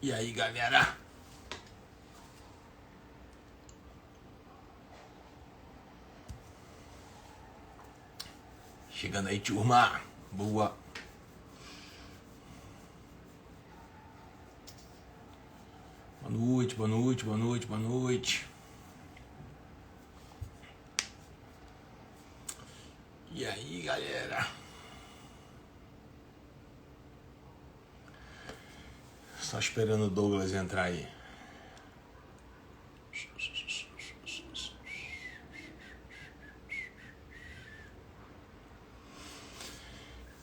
E aí, galera? Chegando aí, turma. Boa. Boa noite, boa noite, boa noite, boa noite. E aí, galera? Só esperando o Douglas entrar aí.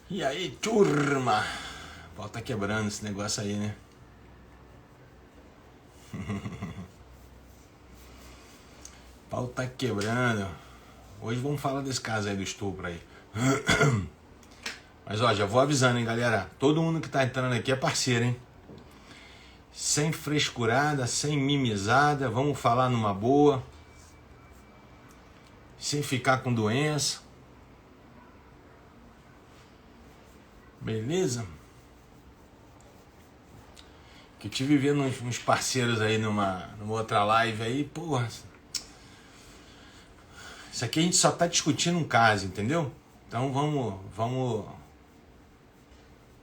E aí, turma? Pau tá quebrando esse negócio aí, né? Pau tá quebrando. Hoje vamos falar desse caso aí do estupro aí. Mas ó, já vou avisando, hein, galera. Todo mundo que tá entrando aqui é parceiro, hein? Sem frescurada, sem mimizada. Vamos falar numa boa. Sem ficar com doença. Beleza? Que eu tive vendo uns parceiros aí numa outra live aí, porra. Isso aqui a gente só tá discutindo um caso, entendeu? Então vamos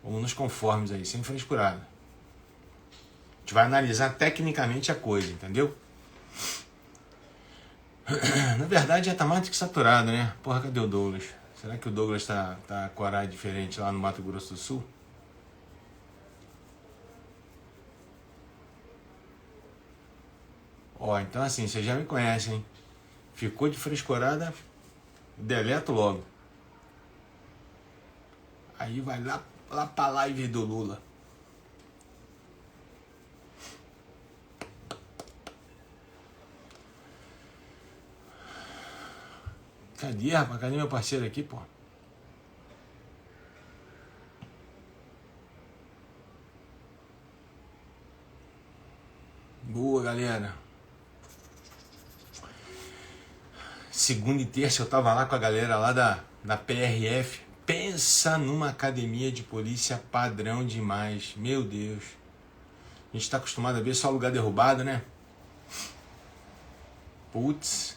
nos conformes aí, sem frescurada. A gente vai analisar tecnicamente a coisa, entendeu? Na verdade já tá mais do que saturado, né? Porra, cadê o Douglas? Será que o Douglas tá com horário diferente lá no Mato Grosso do Sul? Ó, então assim, vocês já me conhecem, hein? Ficou de frescurada, deleto logo. Aí vai lá pra live do Lula. Cadê, rapaz? Cadê meu parceiro aqui, pô? Boa, galera. Segunda e terça eu tava lá com a galera lá da PRF. Pensa numa academia de polícia padrão demais. Meu Deus. A gente tá acostumado a ver só lugar derrubado, né? Putz.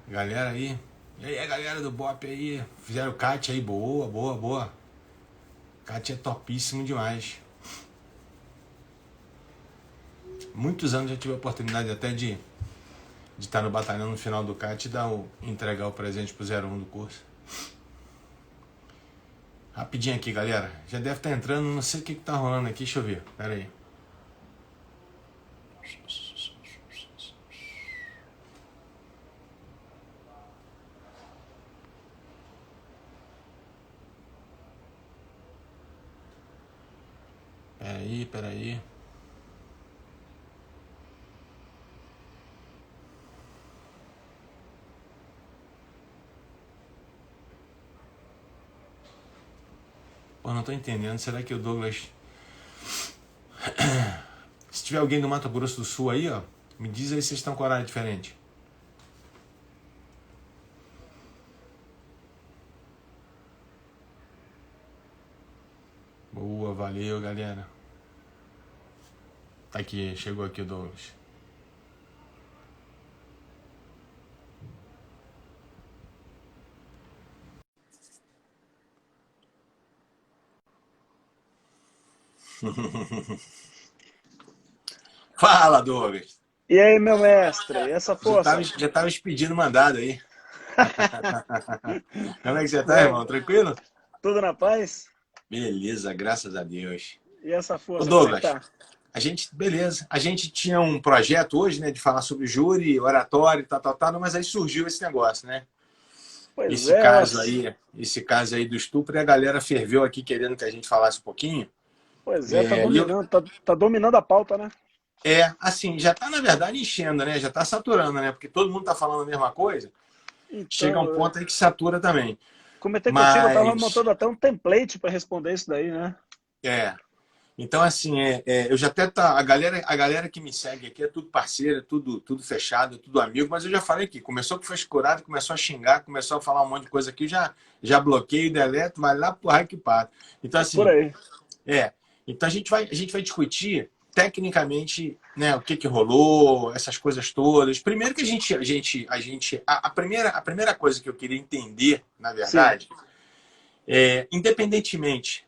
Galera aí. E aí, a galera do BOP aí. Fizeram o CAT aí. Boa, boa, boa. CAT é topíssimo demais. Muitos anos já tive a oportunidade até de estar no batalhão no final do CAT e entregar o presente pro 01 do curso. Rapidinho aqui, galera. Já deve estar entrando, não sei o que tá rolando aqui. Deixa eu ver. Pera aí. Peraí. Pô, não tô entendendo. Será que o Douglas... Se tiver alguém do Mato Grosso do Sul aí, ó, me diz aí se vocês estão com horário diferente. Boa, valeu, galera. Tá aqui, chegou aqui o Douglas. Fala, Douglas. E aí, meu mestre, essa força? Já tava expedindo mandado aí. Como é que você tá, Bom, irmão? Tranquilo? tudo na paz? Beleza, graças a Deus. E essa Ô, força, como é que Douglas, tá? beleza. A gente tinha um projeto hoje, né, de falar sobre júri, oratório, tal, mas aí surgiu esse negócio, né? Pois é, Esse caso aí do estupro, e a galera ferveu aqui querendo que a gente falasse um pouquinho. tá É, e eu, dominando, tá dominando a pauta, né? assim, já tá, na verdade, enchendo, né? Já tá saturando, né? Porque todo mundo tá falando a mesma coisa. Chega um Então, ponto aí que satura também. comentei contigo, eu tava Mas, montando até um template para responder isso daí, né? é... Então, assim, eu já até tá. A galera que me segue aqui é tudo parceiro, é tudo fechado, é tudo amigo, mas eu já falei aqui, começou com frescurado, começou a xingar, começou a falar um monte de coisa aqui, já bloqueio, deleto, vai lá pro raio que pata. Então, É por assim, aí. é. Então a gente vai discutir. tecnicamente, né, o que que rolou, essas coisas todas. Primeiro que a primeira coisa que eu queria entender, na Sim, verdade, independentemente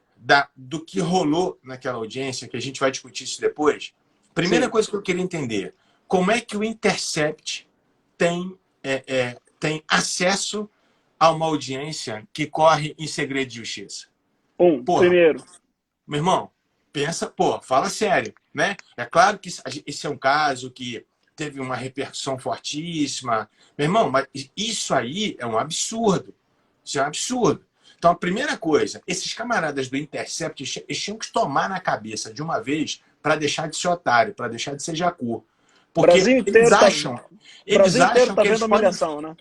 do que rolou naquela audiência, que a gente vai discutir isso depois, primeira sim. coisa que eu queria entender, como é que o Intercept tem acesso a uma audiência que corre em segredo de justiça? Porra, Primeiro, meu irmão, pensa, pô, fala sério, né? É claro que esse é um caso que teve uma repercussão fortíssima. Meu irmão, mas isso aí é um absurdo. Isso é um absurdo. Então, a primeira coisa, esses camaradas do Intercept, eles tinham que tomar na cabeça de uma vez para deixar de ser otário, para deixar de ser jacu. Porque Brasil inteiro tá, eles Brasil inteiro acham tá que eles vendo podem humilhação, né?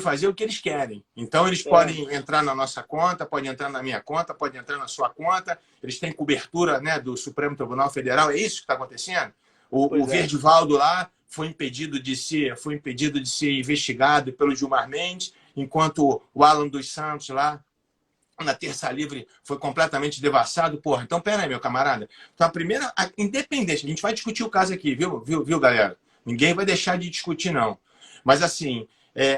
fazer o que eles querem. Então, eles É, podem entrar na nossa conta, podem entrar na minha conta, podem entrar na sua conta. Eles têm cobertura, né, do Supremo Tribunal Federal. É isso que está acontecendo? O pois é. Verdivaldo lá foi impedido de ser investigado pelo Gilmar Mendes, enquanto o Alan dos Santos lá, na Terça Livre, foi completamente devassado. Porra, então peraí, meu camarada. Então, independente, a gente vai discutir o caso aqui, viu, galera? Ninguém vai deixar de discutir, não. Mas, assim,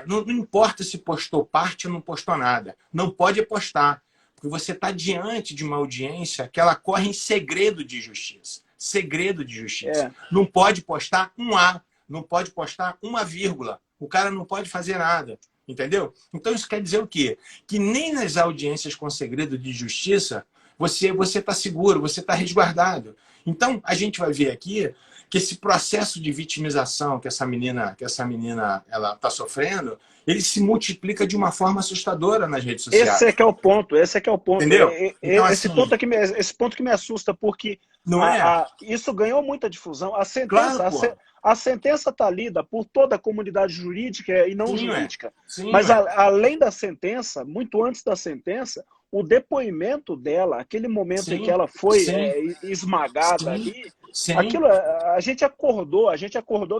não importa se postou parte ou não postou nada. Não pode postar, porque você está diante de uma audiência que ela corre em segredo de justiça. Segredo de justiça. É. Não pode postar um A, não pode postar uma vírgula. O cara não pode fazer nada. Entendeu? Então, isso quer dizer o quê? Que nem nas audiências com segredo de justiça você está seguro, você está resguardado. Então, a gente vai ver aqui que esse processo de vitimização que essa menina ela está sofrendo, ele se multiplica de uma forma assustadora nas redes Esse é sociais. que é o ponto, esse é que é o ponto. Entendeu? Então, Esse assim, ponto é esse ponto que me assusta, porque não é? isso ganhou muita difusão. Claro, pô. A sentença está lida por toda a comunidade jurídica e não Sim, ué. jurídica. Sim, Mas ué. além da sentença, muito antes da sentença, o depoimento dela, aquele momento em que Sim, ela foi sim, esmagada sim, ali, sim. aquilo a gente acordou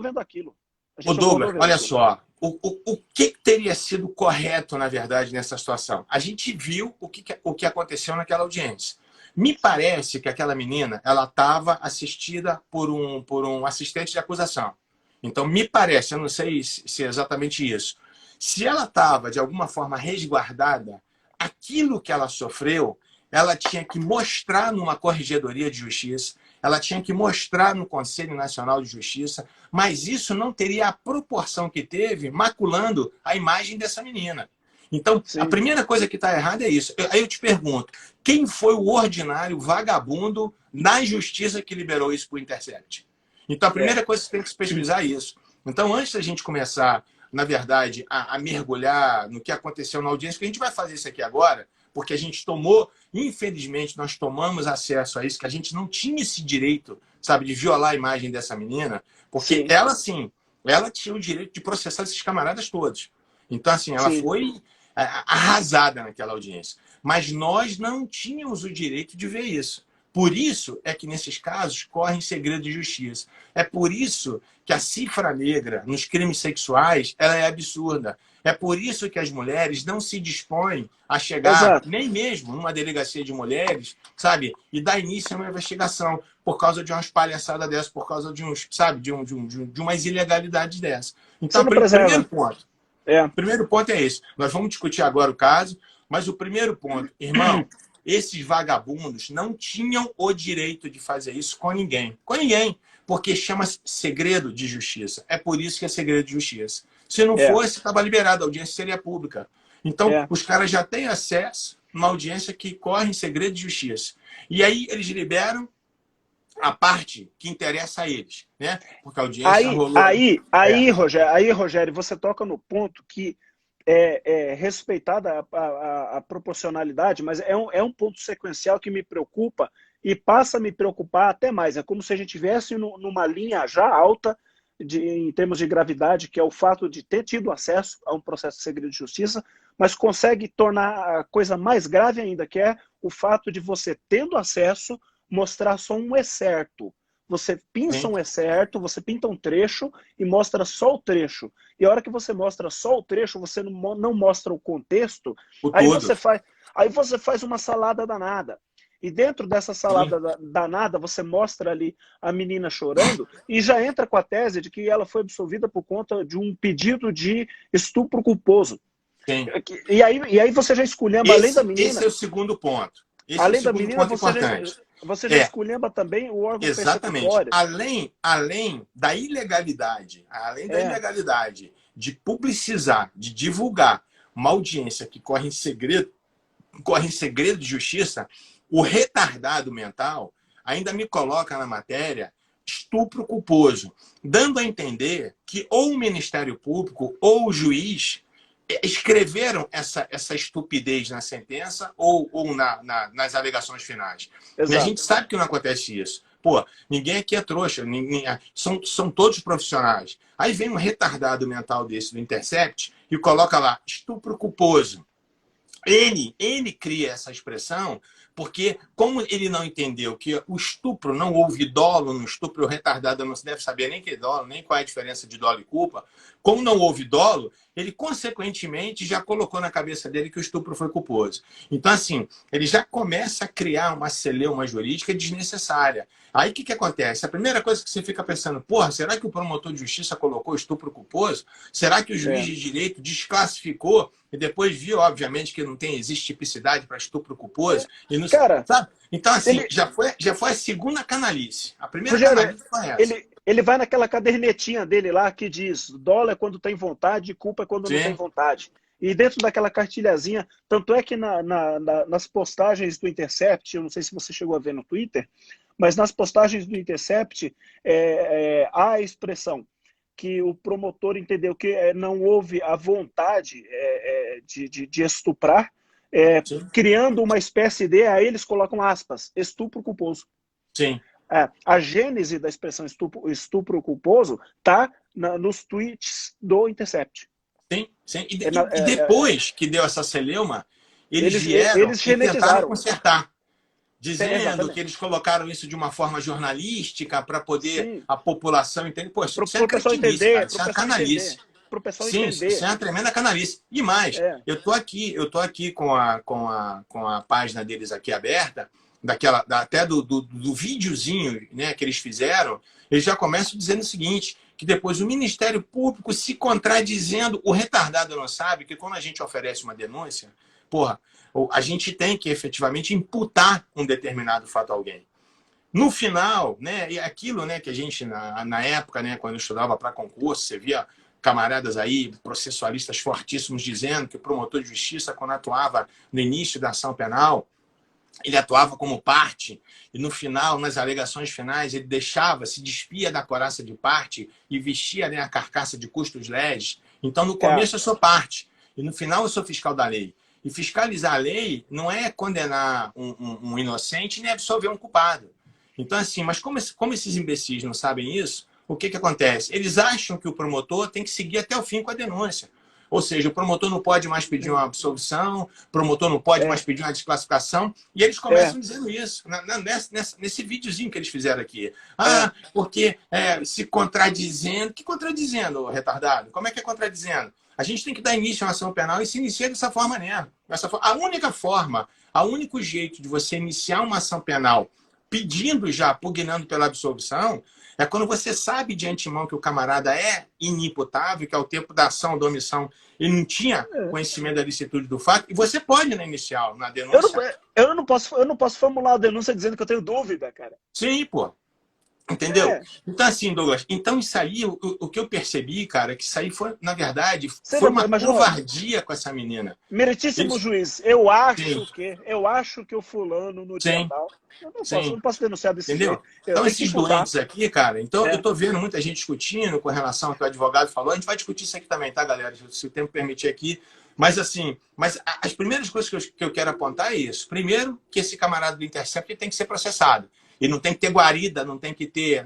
vendo aquilo. A Ô gente Douglas, acordou vendo olha aquilo. só, o que teria sido correto, na verdade, nessa situação? A gente viu o que aconteceu naquela audiência. Me parece que aquela menina ela estava assistida por um assistente de acusação. Então, me parece, eu não sei se é exatamente isso. Se ela estava, de alguma forma, resguardada, aquilo que ela sofreu, ela tinha que mostrar numa corregedoria de justiça, ela tinha que mostrar no Conselho Nacional de Justiça, mas isso não teria a proporção que teve, maculando a imagem dessa menina. Então, a Sim, primeira coisa que está errada é isso. Aí eu te pergunto, quem foi o ordinário vagabundo na justiça que liberou isso para o Intercept? Então, a é. primeira coisa que você tem que pesquisar é isso. Então, antes da gente começar, na verdade, a mergulhar no que aconteceu na audiência, que a gente vai fazer isso aqui agora, porque a gente tomou, infelizmente, nós tomamos acesso a isso, que a gente não tinha esse direito, sabe, de violar a imagem dessa menina, porque Sim, ela, sim, ela tinha o direito de processar esses camaradas todos. Então, assim, ela sim. foi arrasada naquela audiência. Mas nós não tínhamos o direito de ver isso. Por isso é que nesses casos correm segredo de justiça. É por isso que a cifra negra nos crimes sexuais ela é absurda. É por isso que as mulheres não se dispõem a chegar Exato. nem mesmo numa delegacia de mulheres, sabe, e dar início a uma investigação por causa de umas palhaçadas dessas, por causa de uns, sabe, de umas ilegalidades dessas. Você Então, não primeiro preserva. ponto. É. Primeiro ponto é esse. Nós vamos discutir agora o caso, mas o primeiro ponto, irmão, esses vagabundos não tinham o direito de fazer isso com ninguém. Com ninguém. Porque chama-se segredo de justiça. É por isso que é segredo de justiça. Se não É, fosse, estava liberado, a audiência seria pública. Então, é. os caras já têm acesso a uma audiência que corre em segredo de justiça. E aí eles liberam a parte que interessa a eles, né? Porque a audiência rolou. É, Rogério, você toca no ponto que respeitada a proporcionalidade, mas é um ponto sequencial que me preocupa e passa a me preocupar até mais. É como se a gente estivesse numa linha já alta em termos de gravidade, que é o fato de ter tido acesso a um processo de segredo de justiça, mas consegue tornar a coisa mais grave ainda, que é o fato de você, tendo acesso, mostrar só um excerto. Você pinça sim, um excerto, você pinta um trecho e mostra só o trecho. E a hora que você mostra só o trecho, você não mostra o contexto, o todo. aí você faz uma salada danada. E dentro dessa sim, salada danada, você mostra ali a menina chorando e já entra com a tese de que ela foi absolvida por conta de um pedido de estupro culposo. sim. E aí você já esculhamba, Esse é o segundo ponto. Esse é o além da segundo menina, ponto importante. você já É, esculhamba também o órgão exatamente. persecutório. Além da É, ilegalidade de publicizar, de divulgar uma audiência que corre em segredo de justiça, o retardado mental ainda me coloca na matéria estupro culposo, dando a entender que ou o Ministério Público ou o juiz escreveram essa estupidez na sentença ou nas alegações finais. E a gente exato. sabe que não acontece isso. Pô, ninguém aqui é trouxa, são todos profissionais. Aí vem um retardado mental desse do Intercept e coloca lá estupro culposo. Ele cria essa expressão porque, como ele não entendeu que o estupro não houve dolo no estupro, o retardado não se deve saber nem que é dolo, nem qual é a diferença de dolo e culpa, como não houve dolo, ele consequentemente já colocou na cabeça dele que o estupro foi culposo. Então, assim, ele já começa a criar uma celeuma jurídica desnecessária. Aí o que acontece? A primeira coisa que você fica pensando, porra, será que o promotor de justiça colocou estupro culposo? Será que o juiz É. de direito desclassificou e depois viu, obviamente, que não existe tipicidade para estupro culposo? E não, Cara, sabe? Então, assim, ele, já foi a segunda canalice. A primeira Rogério, canalice foi essa. ele vai naquela cadernetinha dele lá que diz dólar é quando tem vontade, culpa é quando não tem Sim, vontade. E dentro daquela cartilhazinha, tanto é que nas postagens do Intercept, eu não sei se você chegou a ver no Twitter, mas nas postagens do Intercept há a expressão que o promotor entendeu que não houve a vontade de estuprar, sim, criando uma espécie de, aí eles colocam aspas, estupro culposo. sim. A gênese da expressão estupro culposo está nos tweets do Intercept. Sim, sim. É E depois que deu essa celeuma, eles vieram eles e tentaram genetizaram. consertar, dizendo que Exatamente. eles colocaram isso de uma forma jornalística para poder Sim. a população entender. Pô, isso Para é o pessoal cretinice, cara. entender, para Isso o é uma pessoal canalice. entender, para o pessoal Sim, isso entender. é uma tremenda canalice. E mais, É, eu tô aqui com a página deles aqui aberta, até do videozinho, né, que eles fizeram, eles já começam dizendo o seguinte, que depois o Ministério Público se contradizendo, o retardado não sabe que quando a gente oferece uma denúncia, porra, a gente tem que efetivamente imputar um determinado fato a alguém. No final, né, e aquilo, né, que a gente, na época, né, quando eu estudava para concurso, você via camaradas aí, processualistas fortíssimos, dizendo que o promotor de justiça, quando atuava no início da ação penal, ele atuava como parte, e no final, nas alegações finais, ele deixava, se despia da coraça de parte e vestia, né, a carcaça de custos leves. Então, no é, começo, eu sou parte, e no final, eu sou fiscal da lei. E fiscalizar a lei não é condenar um inocente nem absolver um culpado. Então, assim, mas como esses imbecis não sabem isso, o que acontece? Eles acham que o promotor tem que seguir até o fim com a denúncia. Ou seja, o promotor não pode mais pedir uma absolvição, o promotor não pode mais é, pedir uma desclassificação, e eles é, começam dizendo isso, nesse videozinho que eles fizeram aqui. é. Ah, porque se contradizendo. Que contradizendo, retardado? Como é que é contradizendo? A gente tem que dar início a uma ação penal e se inicia dessa forma mesmo. A única forma, o único jeito de você iniciar uma ação penal pedindo já, pugnando pela absolvição, é quando você sabe de antemão que o camarada é inimputável, que ao tempo da ação ou da omissão ele não tinha conhecimento da licitude do fato, e você pode, na inicial, na Eu não, denúncia, eu não posso formular a denúncia dizendo que eu tenho dúvida, cara. sim, pô. Entendeu? É, Então, assim, Douglas, então isso aí, o que eu percebi, cara, que isso aí foi, na verdade, você foi uma imagina, covardia com essa menina. meritíssimo Eles, juiz, sim, eu acho que o fulano no dia sim, tal, eu sim. não posso denunciar desse Entendeu? jeito. Eu Então, tenho que esses imputar. doentes aqui, cara, então eu É, tô vendo muita gente discutindo com relação ao que o advogado falou. A gente vai discutir isso aqui também, tá, galera? Se o tempo permitir aqui. Mas, assim, as primeiras coisas que eu quero apontar é isso. Primeiro, que esse camarada do Intercept tem que ser processado. E não tem que ter guarida, não tem que ter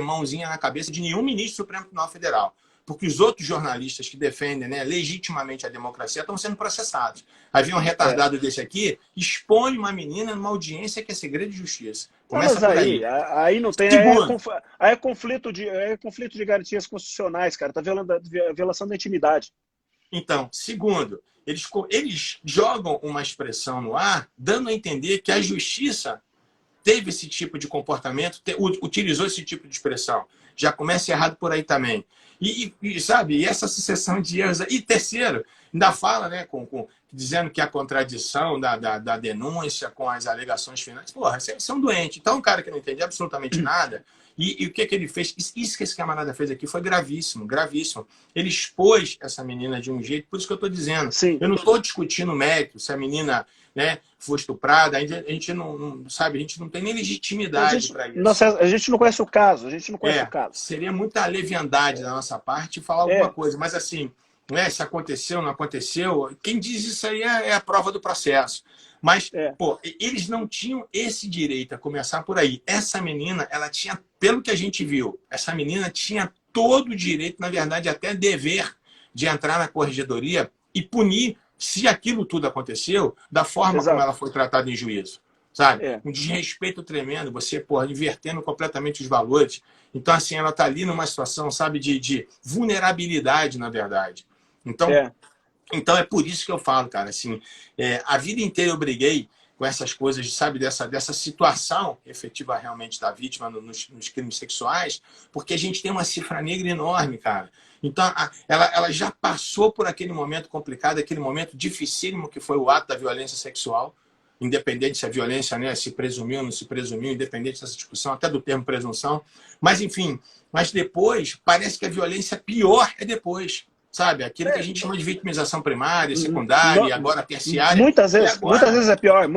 mãozinha na cabeça de nenhum ministro do Supremo Tribunal Federal. Porque os outros jornalistas que defendem, né, legitimamente a democracia estão sendo processados. Havia um é. retardado desse aqui, expõe uma menina numa audiência que é segredo de justiça. Não, Começa mas por aí. aí não tem, Segundo, aí é conflito de garantias constitucionais, cara, tá violação da intimidade. Então, segundo, eles jogam uma expressão no ar, dando a entender que a justiça teve esse tipo de comportamento, utilizou esse tipo de expressão. Já começa errado por aí também. Sabe, e essa sucessão de erros. E terceiro, ainda fala, né, dizendo que a contradição da denúncia com as alegações finais. Porra, você é um doente. Então, um cara que não entende absolutamente nada. E o que ele fez? Isso que esse camarada fez aqui foi gravíssimo, gravíssimo. Ele expôs essa menina de um jeito, por isso que eu estou dizendo. Sim. Eu não estou discutindo o mérito, se a menina, né, foi estuprada, a gente não sabe, a gente não tem nem legitimidade para isso. Nossa, a gente não conhece o caso, o caso. Seria muita leviandade da nossa parte falar alguma coisa, mas assim, né, se aconteceu, não aconteceu, quem diz isso aí é a prova do processo. Mas, pô, eles não tinham esse direito, a começar por aí. Essa menina, ela tinha, pelo que a gente viu, essa menina tinha todo o direito, na verdade, até dever de entrar na corregedoria e punir, se aquilo tudo aconteceu, da forma como ela foi tratada em juízo. Sabe? Um desrespeito tremendo, você, porra, invertendo completamente os valores. Então, assim, ela está ali numa situação, sabe, de vulnerabilidade, na verdade. Então é por isso que eu falo, cara, assim, a vida inteira eu briguei com essas coisas, sabe, dessa situação efetiva realmente da vítima nos crimes sexuais, porque a gente tem uma cifra negra enorme, cara. Então, ela já passou por aquele momento complicado, aquele momento dificílimo que foi o ato da violência sexual, independente se a violência, né, se presumiu ou não se presumiu, independente dessa discussão, até do termo presunção. Mas, enfim, mas depois, parece que a violência pior é depois. Sabe? Aquilo que a gente chama de vitimização primária, secundária, agora terciária. Muitas vezes é pior,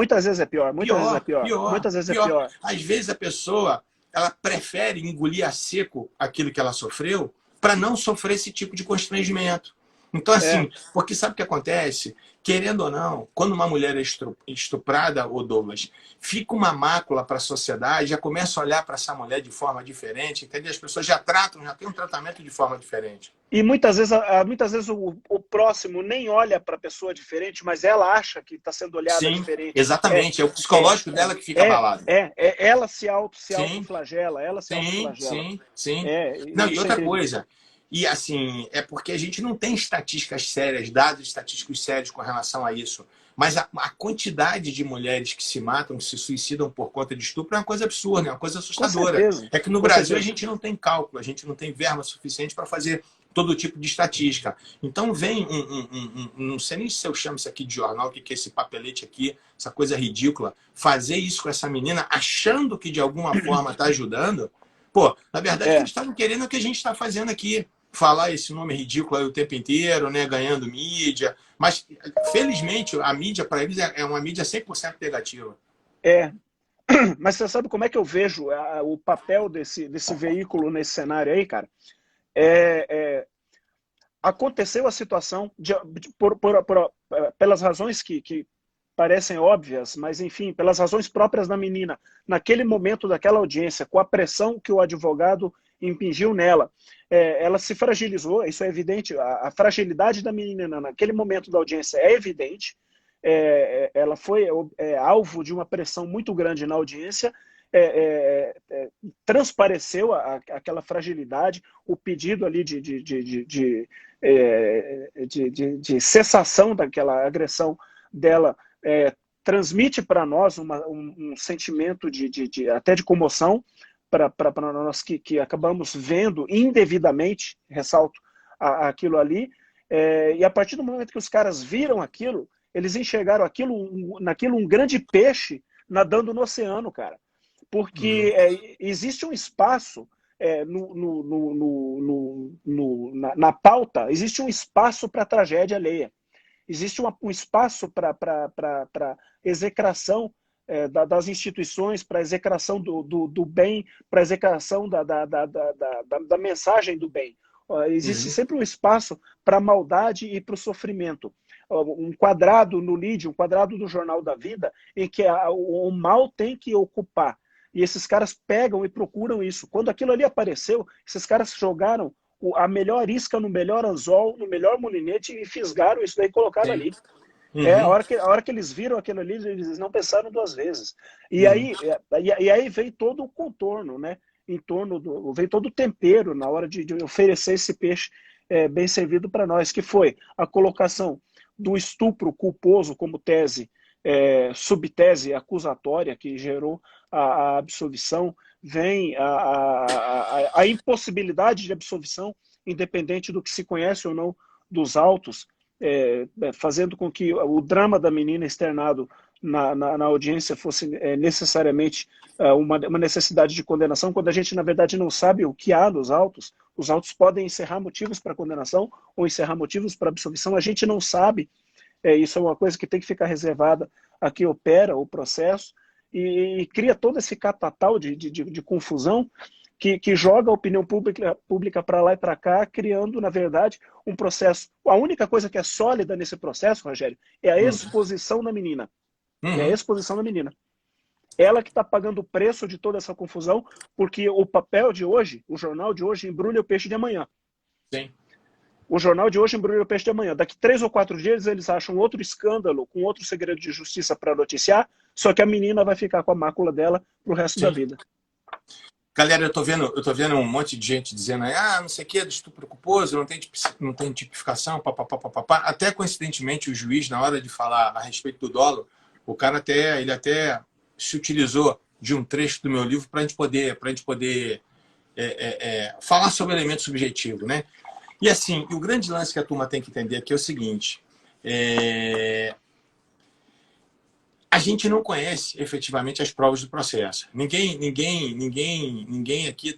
pior. Às vezes a pessoa, ela prefere engolir a seco aquilo que ela sofreu para não sofrer esse tipo de constrangimento. Então, assim, porque sabe o que acontece? Querendo ou não, quando uma mulher é estuprada, ô Douglas, fica uma mácula para a sociedade, já começa a olhar para essa mulher de forma diferente, entendeu? As pessoas já têm um tratamento de forma diferente. E muitas vezes o próximo nem olha para a pessoa diferente, mas ela acha que está sendo olhada diferente. Exatamente, é o psicológico dela que fica abalado. Ela se autoflagela, Sim. Não, e outra coisa, e assim, é porque a gente não tem estatísticas sérias, dados estatísticos sérios com relação a isso. Mas a quantidade de mulheres que se matam, que se suicidam por conta de estupro é uma coisa absurda, é uma coisa assustadora. É que no Brasil a gente não tem cálculo, a gente não tem verba suficiente para fazer todo tipo de estatística. Então vem não sei nem se eu chamo isso aqui de jornal, o que é esse papelete aqui, essa coisa ridícula, fazer isso com essa menina, achando que de alguma forma está ajudando. Pô, na verdade eles estavam querendo o que a gente está fazendo aqui. Falar esse nome ridículo aí o tempo inteiro, né, ganhando mídia. Mas, felizmente, a mídia, para eles, é uma mídia 100% negativa. Mas você sabe como é que eu vejo o papel desse veículo nesse cenário aí, cara? Aconteceu a situação, pelas razões que parecem óbvias, mas, enfim, pelas razões próprias da menina, naquele momento daquela audiência, com a pressão que o advogado impingiu nela, ela se fragilizou, isso é evidente, a fragilidade da menina naquele momento da audiência é evidente, ela foi alvo de uma pressão muito grande na audiência, transpareceu aquela fragilidade, o pedido ali de cessação daquela agressão dela transmite para nós um sentimento até de comoção, para nós que acabamos vendo indevidamente, ressalto, aquilo ali, e a partir do momento que os caras viram aquilo, eles enxergaram naquilo um grande peixe nadando no oceano, cara. Porque existe um espaço na pauta, existe um espaço para a tragédia alheia. Existe um espaço para execração das instituições, para execração do bem, para execração da mensagem do bem. Existe sempre um espaço para a maldade e para o sofrimento. Um quadrado no lead, um quadrado do Jornal da Vida, em que o mal tem que ocupar. E esses caras pegam e procuram isso. Quando aquilo ali apareceu, esses caras jogaram a melhor isca no melhor anzol, no melhor molinete e fisgaram isso daí e colocaram ali. A hora que eles viram aquilo ali, eles não pensaram duas vezes. E aí veio todo o contorno, né? Em torno veio todo o tempero na hora de oferecer esse peixe bem servido para nós, que foi a colocação do estupro culposo como tese, subtese acusatória que gerou a absolvição, vem a impossibilidade de absolvição, independente do que se conhece ou não dos autos, fazendo com que o drama da menina externado na audiência fosse necessariamente uma necessidade de condenação, quando a gente, na verdade, não sabe o que há nos autos. Os autos podem encerrar motivos para condenação ou encerrar motivos para absolvição, a gente não sabe. Isso é uma coisa que tem que ficar reservada a quem opera o processo e cria todo esse catatal de confusão que joga a opinião pública para lá e para cá, criando, na verdade, um processo. A única coisa que é sólida nesse processo, Rogério, é a exposição da menina. É a exposição da menina. Ela que está pagando o preço de toda essa confusão, porque o papel de hoje, o jornal de hoje, embrulha o peixe de amanhã. Sim. O jornal de hoje embrulha o peixe de amanhã. Daqui 3 ou 4 dias eles acham outro escândalo, com outro segredo de justiça para noticiar, só que a menina vai ficar com a mácula dela pro resto da vida. Galera, eu tô vendo um monte de gente dizendo aí, não sei o que, do estupro culposo, não tem tipificação, papapá. Até coincidentemente o juiz, na hora de falar a respeito do dolo, o cara ele até se utilizou de um trecho do meu livro para a gente poder falar sobre elemento subjetivo, né? E assim, o grande lance que a turma tem que entender aqui é o seguinte: a gente não conhece efetivamente as provas do processo. Ninguém aqui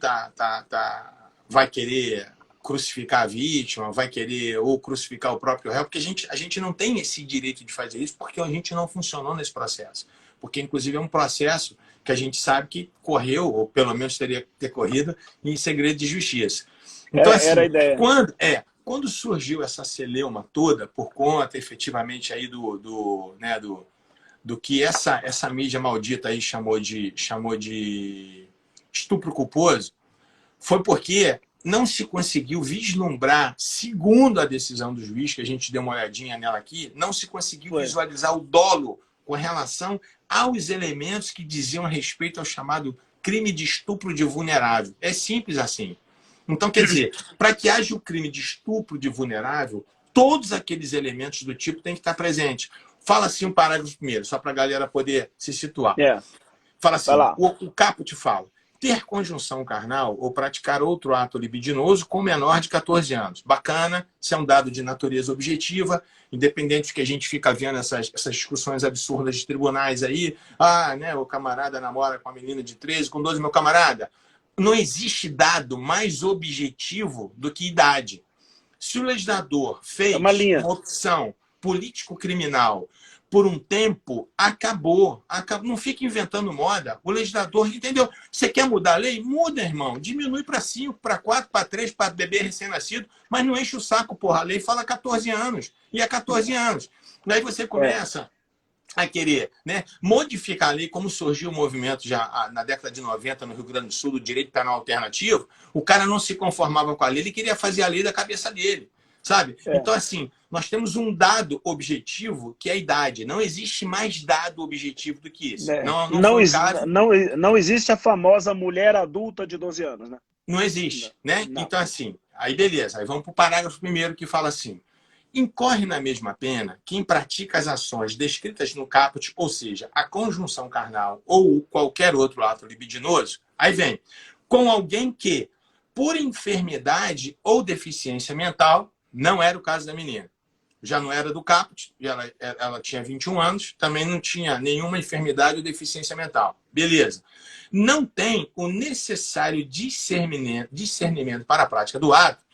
vai querer crucificar a vítima, vai querer ou crucificar o próprio réu, porque a gente não tem esse direito de fazer isso, porque a gente não funcionou nesse processo. Porque, inclusive, é um processo que a gente sabe que correu, ou pelo menos teria que ter corrido, em segredo de justiça. Então, assim, era a ideia. Quando surgiu essa celeuma toda, por conta, efetivamente, aí do que essa mídia maldita aí chamou de estupro culposo, foi porque não se conseguiu vislumbrar, segundo a decisão do juiz, que a gente deu uma olhadinha nela aqui, não se conseguiu visualizar o dolo com relação aos elementos que diziam respeito ao chamado crime de estupro de vulnerável. É simples assim. Então, quer dizer, para que haja o crime de estupro de vulnerável, todos aqueles elementos do tipo têm que estar presentes. Fala assim um parágrafo primeiro, só para a galera poder se situar. Fala assim, o caput fala: ter conjunção carnal ou praticar outro ato libidinoso com menor de 14 anos. Bacana, isso é um dado de natureza objetiva, independente de que a gente fica vendo essas discussões absurdas de tribunais aí. Né, o camarada namora com a menina de 13, com 12, meu camarada. Não existe dado mais objetivo do que idade. Se o legislador fez uma opção político-criminal por um tempo, acabou. Não fica inventando moda. O legislador, entendeu? Você quer mudar a lei? Muda, irmão. Diminui para 5, para 4, para 3, para bebê recém-nascido, mas não enche o saco, porra. A lei fala 14 anos. E é 14 anos. Daí você começa a querer, né, modificar a lei, como surgiu o movimento já na década de 90 no Rio Grande do Sul, do direito penal alternativo. O cara não se conformava com a lei, ele queria fazer a lei da cabeça dele. Sabe? Então, assim, nós temos um dado objetivo que é a idade. Não existe mais dado objetivo do que isso. Não existe a famosa mulher adulta de 12 anos, né? Não existe, né? Não. Então, assim, aí beleza. Aí vamos para o parágrafo primeiro que fala assim: incorre na mesma pena quem pratica as ações descritas no caput, ou seja, a conjunção carnal ou qualquer outro ato libidinoso. Aí vem, com alguém que, por enfermidade ou deficiência mental, não era o caso da menina. Já não era do caput, ela tinha 21 anos, também não tinha nenhuma enfermidade ou deficiência mental. Beleza. Não tem o necessário discernimento para a prática do ato,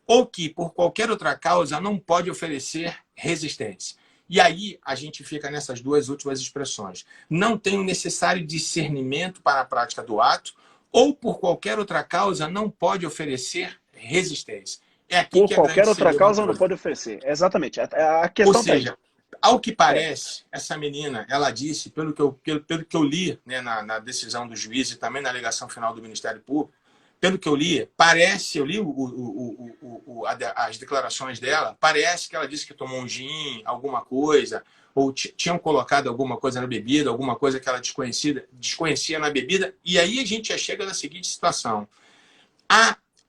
ou que, por qualquer outra causa, não pode oferecer resistência. E aí a gente fica nessas duas últimas expressões. Não tem o necessário discernimento para a prática do ato, ou por qualquer outra causa não pode oferecer resistência. Por qualquer outra causa não pode oferecer. Exatamente. A questão. Ou seja, ao que parece, essa menina, ela disse, pelo que eu li, né, na decisão do juiz e também na alegação final do Ministério Público, pelo que eu li, eu li as declarações dela, parece que ela disse que tomou um gin, alguma coisa, ou tinham colocado alguma coisa na bebida, alguma coisa que ela desconhecia na bebida, e aí a gente já chega na seguinte situação.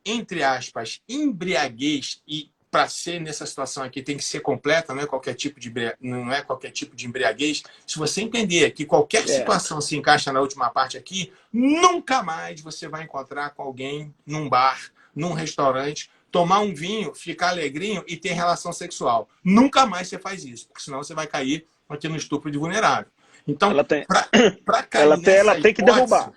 entre aspas, embriaguez, e para ser nessa situação aqui tem que ser completa, não é qualquer tipo de embriaguez. Se você entender que qualquer situação se encaixa na última parte aqui, nunca mais você vai encontrar com alguém num bar, num restaurante, tomar um vinho, ficar alegrinho e ter relação sexual. Nunca mais você faz isso, porque senão você vai cair aqui no estupro de vulnerável. Então, para cair ela tem que derrubar.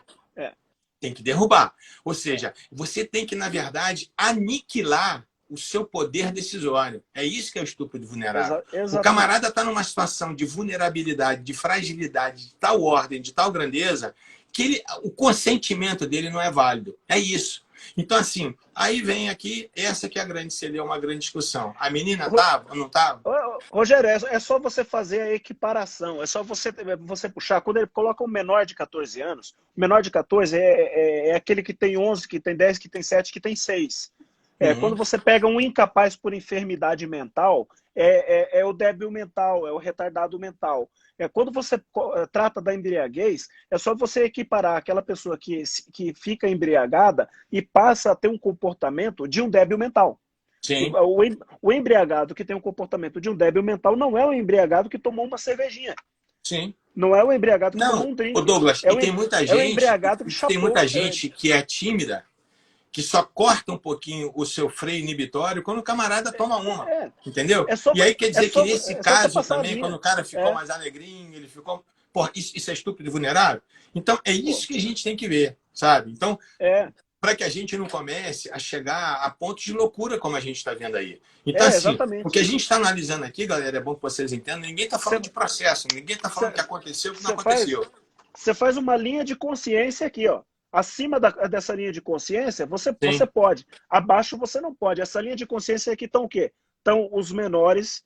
Tem que derrubar. Ou seja, você tem que, na verdade, aniquilar o seu poder decisório. É isso que é o estupro de vulnerável. O camarada está numa situação de vulnerabilidade, de fragilidade, de tal ordem, de tal grandeza, que o consentimento dele não é válido. É isso. Então, assim, aí vem aqui, essa que é a grande, seria uma grande discussão. A menina estava ou não estava? Rogério, é só você fazer a equiparação, é só você puxar. Quando ele coloca um menor de 14 anos, o menor de 14 é aquele que tem 11, que tem 10, que tem 7, que tem 6. Quando você pega um incapaz por enfermidade mental, é o débil mental, é o retardado mental. Quando você trata da embriaguez, é só você equiparar aquela pessoa que fica embriagada e passa a ter um comportamento de um débil mental. Sim. O embriagado que tem um comportamento de um débil mental não é o embriagado que tomou uma cervejinha. Sim. Não é o embriagado que tomou um drink. Ô Douglas, e tem muita gente, o embriagado que chapou. Tem muita gente que é tímida, que só corta um pouquinho o seu freio inibitório quando o camarada toma uma. Entendeu? E aí quer dizer que nesse caso também, quando o cara ficou mais alegrinho, ele ficou... Pô, isso é estúpido e vulnerável? Então, é isso que a gente tem que ver, sabe? Então, para que a gente não comece a chegar a pontos de loucura, como a gente está vendo aí. Então, assim, o que a gente está analisando aqui, galera, é bom que vocês entendam, ninguém está falando de processo, ninguém está falando que aconteceu, que não aconteceu. Você faz uma linha de consciência aqui, ó. Acima dessa linha de consciência, você pode. Abaixo, você não pode. Essa linha de consciência aqui estão o quê? Estão os menores,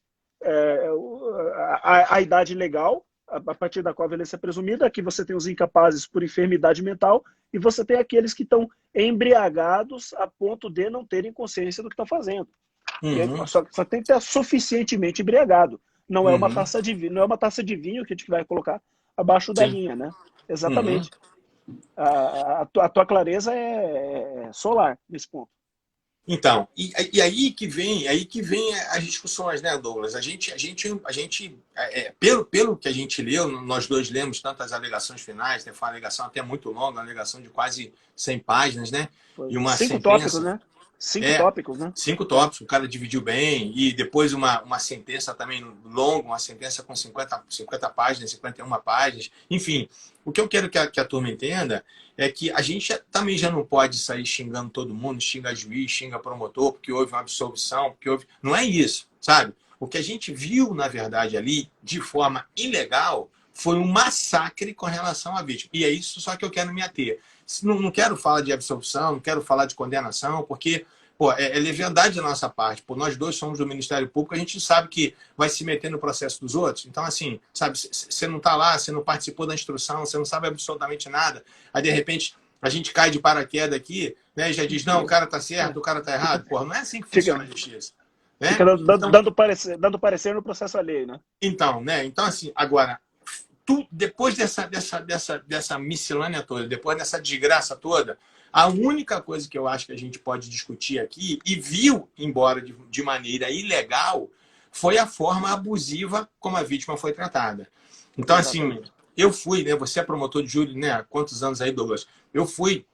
a idade legal, a partir da qual a violência é presumida. Aqui você tem os incapazes por enfermidade mental e você tem aqueles que estão embriagados a ponto de não terem consciência do que estão fazendo. Só tem que estar suficientemente embriagado. Não é uma taça de vinho, não é uma taça de vinho que a gente vai colocar abaixo da linha, né? Exatamente. A tua clareza é solar nesse ponto. Então, e aí que vem as discussões, né, Douglas? A gente pelo que a gente leu, nós dois lemos tantas alegações finais, né? Foi uma alegação até muito longa, uma alegação de quase 100 páginas, né? E uma 5 tópicos, né? 5 tópicos, né? 5 tópicos, o cara dividiu bem, e depois uma sentença também longa, uma sentença com 50 páginas, 51 páginas, enfim. O que eu quero que a turma entenda é que a gente também já não pode sair xingando todo mundo, xinga juiz, xinga promotor, porque houve uma absolvição, porque houve... Não é isso, sabe? O que a gente viu, na verdade, ali, de forma ilegal, foi um massacre com relação à vítima. E é isso só que eu quero me ater. Não quero falar de absolvição, não quero falar de condenação, porque é leviandade da nossa parte. Nós dois somos do Ministério Público, a gente sabe que vai se meter no processo dos outros. Então, assim, sabe, você não está lá, você não participou da instrução, você não sabe absolutamente nada. Aí, de repente, a gente cai de paraquedas aqui, né, e já diz, não, o cara está certo, o cara está errado. Não é assim que funciona a justiça. Né? Fica dando parecer no processo alheio, né? Então, assim, agora, depois dessa miscelânea toda, depois dessa desgraça toda, a única coisa que eu acho que a gente pode discutir aqui, e viu, embora de maneira ilegal, foi a forma abusiva como a vítima foi tratada. Então, assim, eu fui, né? Você é promotor de júri, né? Há quantos anos aí, Douglas? Eu fui,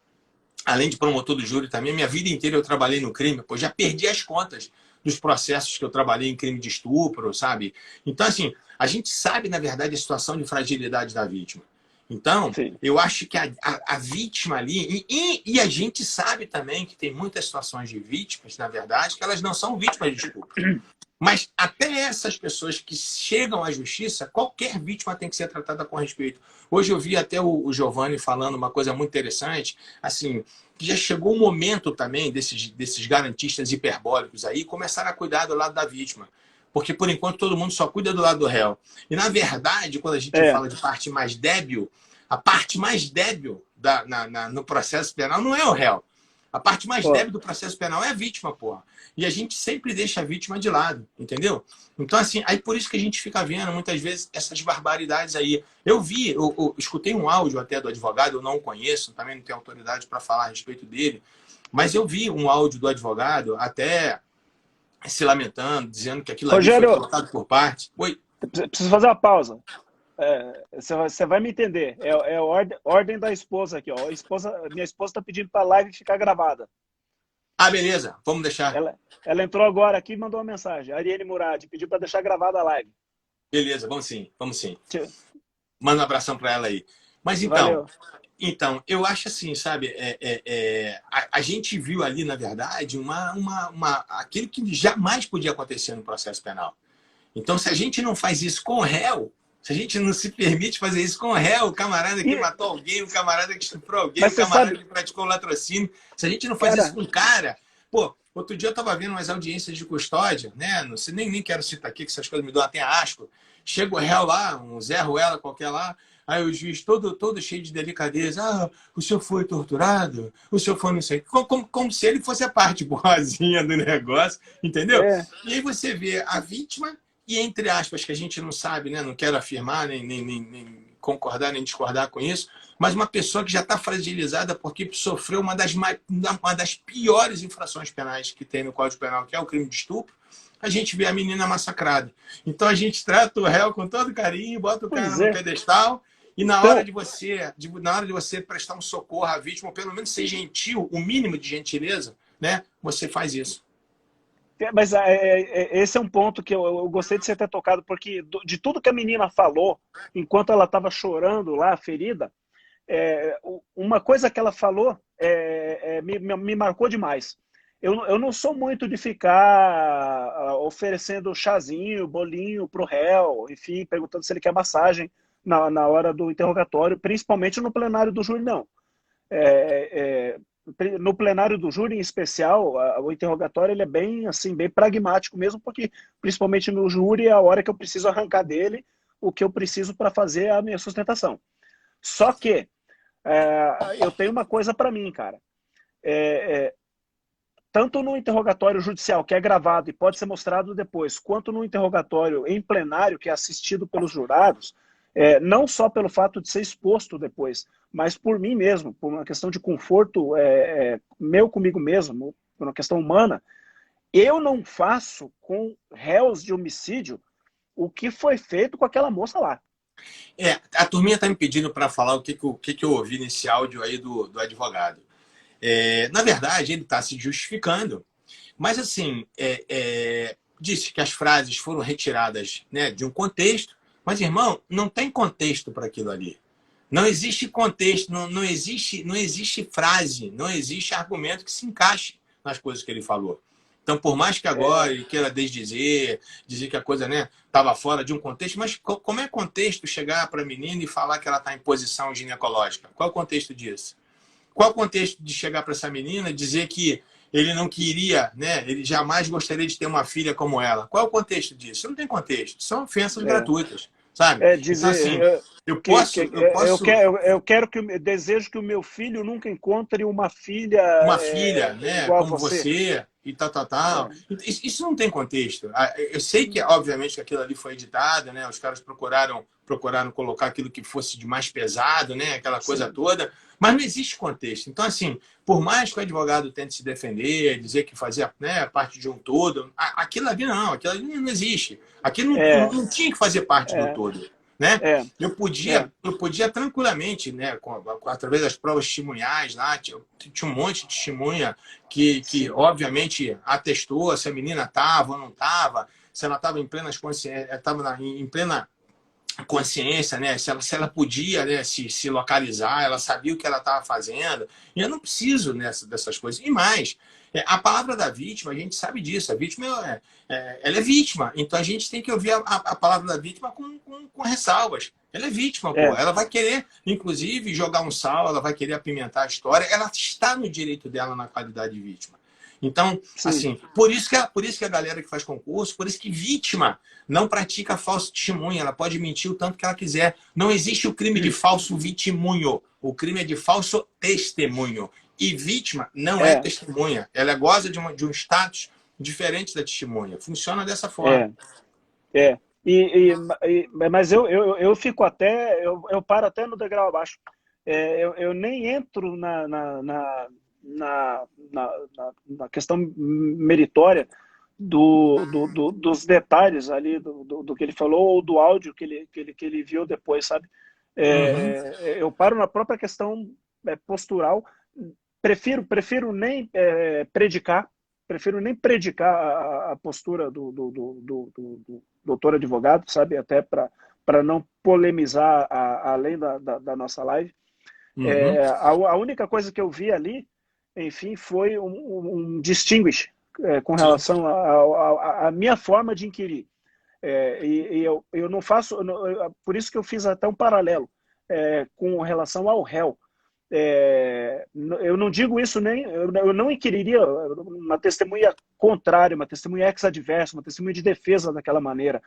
além de promotor do júri também, minha vida inteira eu trabalhei no crime, já perdi as contas dos processos que eu trabalhei em crime de estupro, sabe? Então, assim, a gente sabe, na verdade, a situação de fragilidade da vítima. Então, eu acho que a vítima ali... E a gente sabe também que tem muitas situações de vítimas, na verdade, que elas não são vítimas de estupro. Mas até essas pessoas que chegam à justiça, qualquer vítima tem que ser tratada com respeito. Hoje eu vi até o Giovanni falando uma coisa muito interessante, assim, que já chegou o momento também desses garantistas hiperbólicos aí começarem a cuidar do lado da vítima. Porque, por enquanto, todo mundo só cuida do lado do réu. E, na verdade, quando a gente fala de parte mais débil, a parte mais débil no processo penal não é o réu. A parte mais débil do processo penal é a vítima, porra. E a gente sempre deixa a vítima de lado, entendeu? Então, assim, aí por isso que a gente fica vendo, muitas vezes, essas barbaridades aí. Eu escutei um áudio até do advogado, eu não o conheço, também não tenho autoridade para falar a respeito dele, Mas eu vi um áudio do advogado até se lamentando, dizendo que aquilo ali foi Rogério, colocado por parte. Oi. preciso fazer uma pausa. Você vai me entender. É a ordem da esposa aqui, ó. Minha esposa está pedindo para a live ficar gravada. Ah, beleza, vamos deixar. Ela entrou agora aqui e mandou uma mensagem. A Ariane Murad pediu para deixar gravada a live. Beleza, vamos sim, vamos sim. Tchau. Manda um abração para ela aí. Mas Valeu. então, eu acho assim, sabe, a gente viu ali, na verdade, aquilo que jamais podia acontecer no processo penal. Então, se a gente não faz isso com o réu, se a gente não se permite fazer isso com o réu, o camarada que matou alguém, o camarada que estuprou alguém, Mas o você camarada sabe, que praticou latrocínio, se a gente não faz isso cara, com o cara... Pô, outro dia eu estava vendo umas audiências de custódia, né? Não sei, nem quero citar aqui, que essas coisas me dão até asco. Chega o réu lá, um Zé Ruela qualquer lá, aí o juiz todo cheio de delicadeza. Ah, o senhor foi torturado? O senhor foi não sei. Como se ele fosse a parte boazinha do negócio, entendeu? é, E aí você vê a vítima e, entre aspas, que a gente não sabe, né? Não quero afirmar, nem concordar, nem discordar com isso, mas uma pessoa que já está fragilizada porque sofreu uma das piores infrações penais que tem no Código Penal, que é o crime de estupro, a gente vê a menina massacrada. Então a gente trata o réu com todo carinho, bota o cara pois no é. pedestal e Então, na hora de você prestar um socorro à vítima, ou pelo menos ser gentil, o mínimo de gentileza, né? Você faz isso. mas esse é um ponto que eu gostei de você ter tocado, porque de tudo que a menina falou, enquanto ela estava chorando lá, ferida, uma coisa que ela falou me marcou demais. Eu não sou muito de ficar oferecendo chazinho, bolinho para o réu, enfim, perguntando se ele quer massagem na hora do interrogatório, principalmente no plenário do júri, não. É, no plenário do júri, em especial, o interrogatório ele é bem assim, bem pragmático mesmo, porque principalmente no júri é a hora que eu preciso arrancar dele o que eu preciso para fazer a minha sustentação. Só que eu tenho uma coisa para mim, cara. Tanto no interrogatório judicial, que é gravado e pode ser mostrado depois, quanto no interrogatório em plenário, que é assistido pelos jurados, não só pelo fato de ser exposto depois, mas por mim mesmo, por uma questão de conforto meu comigo mesmo, por uma questão humana, eu não faço com réus de homicídio o que foi feito com aquela moça lá. A turminha está me pedindo para falar o que eu ouvi nesse áudio aí do advogado. Na verdade, ele está se justificando, mas assim, disse que as frases foram retiradas, né, de um contexto, mas, irmão, não tem contexto para aquilo ali. Não existe contexto, não existe frase, não existe argumento que se encaixe nas coisas que ele falou. Então, por mais que agora ele queira dizer que a coisa, né, estava fora de um contexto, mas como é contexto chegar para a menina e falar que ela está em posição ginecológica? Qual é o contexto disso? Qual é o contexto de chegar para essa menina e dizer que ele não queria, né? Ele jamais gostaria de ter uma filha como ela? Qual é o contexto disso? Não tem contexto. São ofensas gratuitas, sabe? Então, assim, Dizer eu que, posso, eu posso eu quero que eu desejo que o meu filho nunca encontre uma filha uma filha, né, igual a como você. você e tal. É, Isso não tem contexto. Eu sei que, obviamente, que aquilo ali foi editado, né? Os caras procuraram colocar aquilo que fosse de mais pesado, né? Aquela coisa sim, toda, mas não existe contexto. Então, assim, por mais que o advogado tente se defender, dizer que fazia, né, parte de um todo, aquilo ali não existe. Aquilo é, não tinha que fazer parte do é, todo. Né? é, Eu podia tranquilamente, né, através das provas testemunhais lá, tinha um monte de testemunha que sim, obviamente atestou se a menina estava ou não estava, se ela estava em plena consciência, estava em plena consciência, né? Se ela podia, né, se localizar, ela sabia o que ela estava fazendo. E eu não preciso dessas coisas. E mais, a palavra da vítima, a gente sabe disso. A vítima ela é vítima. Então a gente tem que ouvir a palavra da vítima com ressalvas. Ela é vítima, pô. é, Ela vai querer, inclusive, jogar um sal, ela vai querer apimentar a história. Ela está no direito dela na qualidade de vítima. Então, sim, assim, por isso que a galera que faz concurso, por isso que vítima não pratica falso testemunho, ela pode mentir o tanto que ela quiser. Não existe o crime de falso vitimunho, o crime é de falso testemunho. E vítima não é é, testemunha, ela goza de um status diferente da testemunha. Funciona dessa forma. é, é. Mas eu fico até, eu paro até no degrau abaixo. Eu nem entro na questão meritória dos detalhes ali do que ele falou ou do áudio que ele viu depois, sabe? Uhum. Eu paro na própria questão postural. Prefiro nem predicar a postura do doutor advogado, sabe? Até para não polemizar além da nossa live. Uhum. A única coisa que eu vi ali, enfim, foi um distinguish com Sim. relação à minha forma de inquirir. E eu não faço, por isso que eu fiz até um paralelo com relação ao réu. Eu não digo isso nem, eu não inquiriria uma testemunha contrária, uma testemunha ex-adversa, uma testemunha de defesa daquela maneira.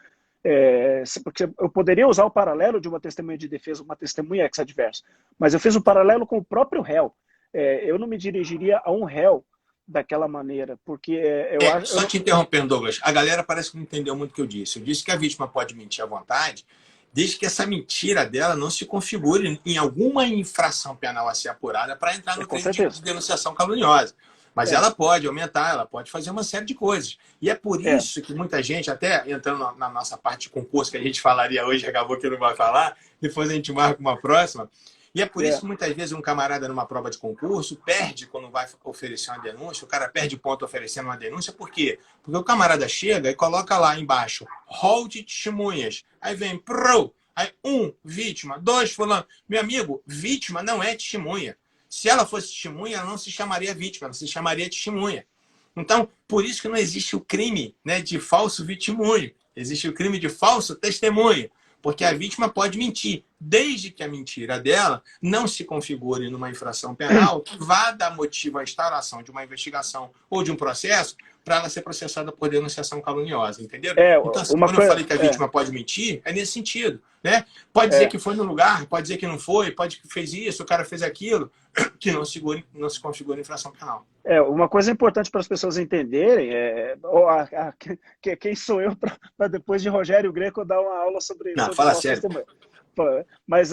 Porque eu poderia usar o paralelo de uma testemunha de defesa, uma testemunha ex-adversa, mas eu fiz um paralelo com o próprio réu. Eu não me dirigiria a um réu daquela maneira, porque eu acho... Só te interrompendo, Douglas, a galera parece que não entendeu muito o que eu disse. Eu disse que a vítima pode mentir à vontade, desde que essa mentira dela não se configure em alguma infração penal a ser apurada para entrar no Com crime de certeza. denunciação caluniosa. Mas É, ela pode aumentar, ela pode fazer uma série de coisas. E é por é, isso que muita gente, até entrando na nossa parte de concurso, que a gente falaria hoje, acabou que não vai falar, depois a gente marca uma próxima. E é por isso é, que muitas vezes um camarada numa prova de concurso perde quando vai oferecer uma denúncia, o cara perde ponto oferecendo uma denúncia, por quê? Porque o camarada chega e coloca lá embaixo, rol de testemunhas. Aí vem, aí vítima, dois, fulano. Meu amigo, vítima não é testemunha. Se ela fosse testemunha, ela não se chamaria vítima, ela se chamaria testemunha. Então, por isso que não existe o crime, né, de falso vitimunho. Existe o crime de falso testemunho. Porque a vítima pode mentir, desde que a mentira dela não se configure numa infração penal que vá dar motivo à instauração de uma investigação ou de um processo para ela ser processada por denunciação caluniosa, entendeu? Então, assim, uma quando eu coisa, falei que a vítima pode mentir, é nesse sentido, né? Pode dizer que foi no lugar, pode dizer que não foi, pode que fez isso, o cara fez aquilo, que não se configura infração penal. uma coisa importante para as pessoas entenderem quem sou eu para depois de Rogério Greco dar uma aula Não, sobre fala falso sério. testemunho. Mas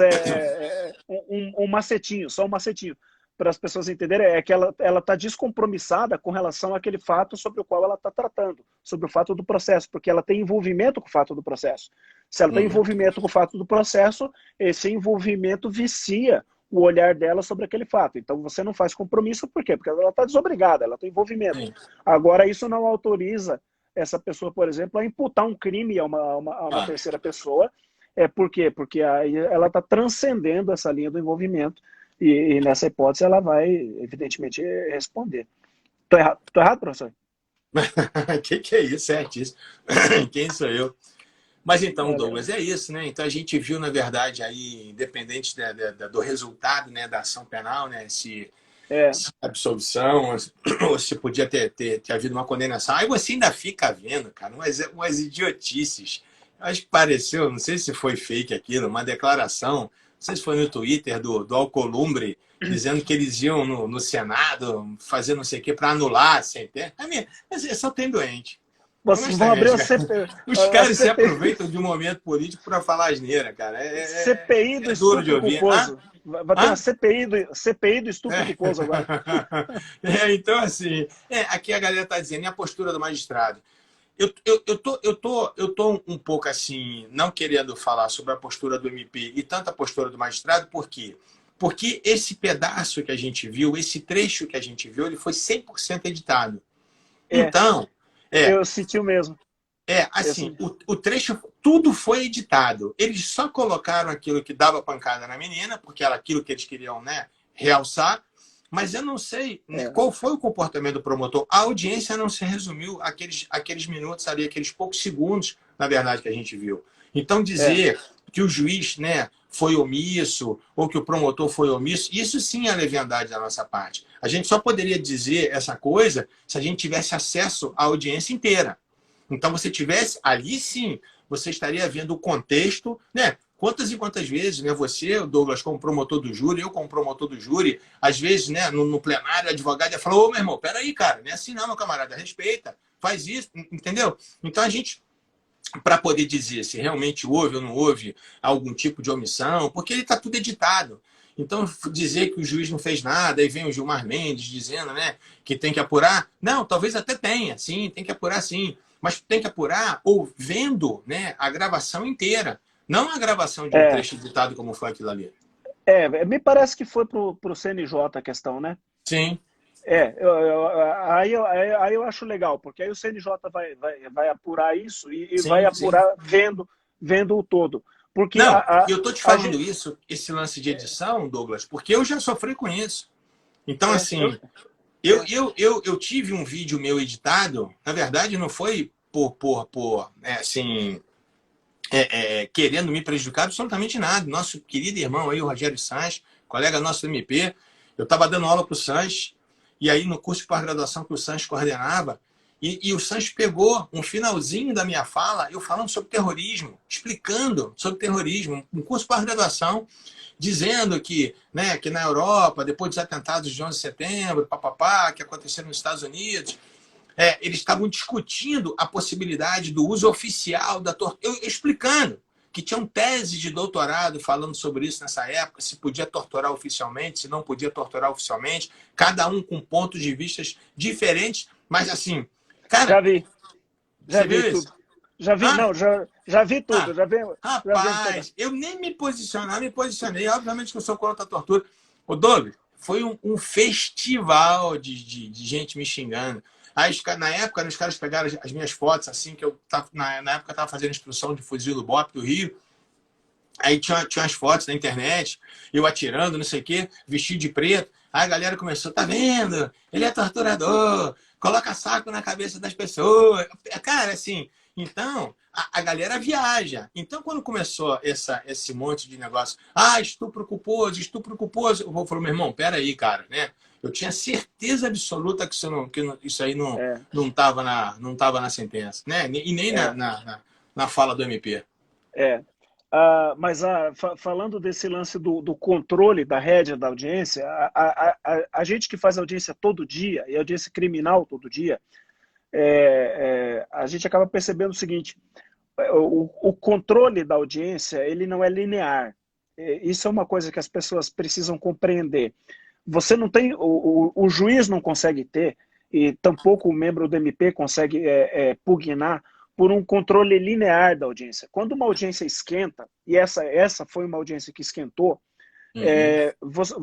um macetinho, só um macetinho para as pessoas entenderem é que ela está descompromissada com relação àquele fato sobre o qual ela está tratando, sobre o fato do processo, porque ela tem envolvimento com o fato do processo. Se ela tem envolvimento com o fato do processo, esse envolvimento vicia o olhar dela sobre aquele fato. Então você não faz compromisso, por quê? Porque ela está desobrigada, ela tem envolvimento. Sim. Agora, isso não autoriza essa pessoa, por exemplo, a imputar um crime a uma terceira pessoa. Por quê? Porque aí ela está transcendendo essa linha do envolvimento e nessa hipótese ela vai, evidentemente, responder. Tô errado, professor? Que é isso, certíssimo. Quem sou eu? Mas então, Valeu. Douglas, é isso, né? Então a gente viu, na verdade, aí, independente do resultado, né, da ação penal, né, se absolvição, ou se podia ter havido uma condenação. Aí você ainda fica vendo, cara, umas idiotices. Acho que pareceu, não sei se foi fake aquilo, uma declaração, não sei se foi no Twitter do Alcolumbre, dizendo que eles iam no Senado fazer não sei o que para anular a sentença. Mas só tem doente. Vocês vão abrir Honestamente, cara. Os a caras se CPI, aproveitam de um momento político para falar asneira, cara. CPI do É duro de estupro ouvir. Hã? culposo. Vai ter uma Hã? CPI do estupro É. culposo agora. Então, assim, aqui a galera está dizendo, e a postura do magistrado? Eu tô um pouco assim, não querendo falar sobre a postura do MP e tanto a postura do magistrado, por quê? Porque esse pedaço que a gente viu, esse trecho que a gente viu, ele foi 100% editado. É, Então, é, eu senti o mesmo. assim, o trecho, tudo foi editado. Eles só colocaram aquilo que dava pancada na menina, porque era aquilo que eles queriam, né, realçar, mas eu não sei qual foi o comportamento do promotor. A audiência não se resumiu àqueles minutos ali, aqueles poucos segundos, na verdade, que a gente viu. Então, dizer que o juiz, né, foi omisso, ou que o promotor foi omisso, isso sim é leviandade da nossa parte. A gente só poderia dizer essa coisa se a gente tivesse acesso à audiência inteira. Então, você tivesse, ali sim, você estaria vendo o contexto, né? Quantas e quantas vezes, né? Você, Douglas, como promotor do júri, eu como promotor do júri, às vezes, né, no plenário, o advogado ia falar, ô, meu irmão, peraí, cara, não é assim não, meu camarada, respeita, faz isso, entendeu? Então, a gente, para poder dizer se realmente houve ou não houve algum tipo de omissão, porque ele está tudo editado. Então, dizer que o juiz não fez nada, aí vem o Gilmar Mendes dizendo, né, que tem que apurar. Não, talvez até tenha, sim, tem que apurar sim. Mas tem que apurar ou vendo, né, a gravação inteira. Não a gravação de um É, trecho editado como foi aquilo ali. me parece que foi pro CNJ a questão, né? Sim, Aí eu acho legal, porque aí o CNJ vai apurar isso e vai sim, sim. apurar vendo o todo. Porque Não, e eu tô te a falando gente. isso, esse lance de edição, Douglas, porque eu já sofri com isso. Então, É, assim, é, eu tive um vídeo meu editado, na verdade não foi assim, querendo me prejudicar absolutamente nada. Nosso querido irmão aí, o Rogério Sanches, colega nosso do MP, eu estava dando aula para o Sanches, e aí no curso de pós-graduação que o Sanches coordenava, e o Sanches pegou um finalzinho da minha fala, eu falando sobre terrorismo, explicando sobre terrorismo, um curso de pós-graduação, dizendo que, né, que na Europa, depois dos atentados de 11 de setembro, papapá, que aconteceram nos Estados Unidos, eles estavam discutindo a possibilidade do uso oficial da tortura. Eu explicando que tinham tese de doutorado falando sobre isso nessa época, se podia torturar oficialmente, se não podia torturar oficialmente, cada um com pontos de vista diferentes, mas assim, já cara, vi, já você vi viu isso? tudo. Já vi, Ah, não, já vi tudo, ah, já vi um pedaço. rapaz, eu nem me posicionei, obviamente que eu sou contra a tortura. O Doug, foi um festival de gente me xingando. Aí, na época, os caras pegaram as minhas fotos, assim, que eu tava, na época eu estava fazendo instrução de fuzil do BOP do Rio. Aí tinha as fotos na internet, eu atirando, não sei o quê, vestido de preto. Aí a galera começou, tá vendo? Ele é torturador, coloca saco na cabeça das pessoas. Cara, assim, então a galera viaja. Então, quando começou esse monte de negócio, estupro culposo, eu falei, meu irmão, peraí, cara, né? Eu tinha certeza absoluta que isso aí É, não tava na sentença, né? E nem é, na fala do MP. é. Mas falando desse lance do controle da rédea da audiência, a gente que faz audiência todo dia, e audiência criminal todo dia, a gente acaba percebendo o seguinte: o controle da audiência ele não é linear. Isso é uma coisa que as pessoas precisam compreender. Você não tem, o juiz não consegue ter, e tampouco o membro do MP consegue pugnar por um controle linear da audiência. Quando uma audiência esquenta, e essa foi uma audiência que esquentou, Uhum.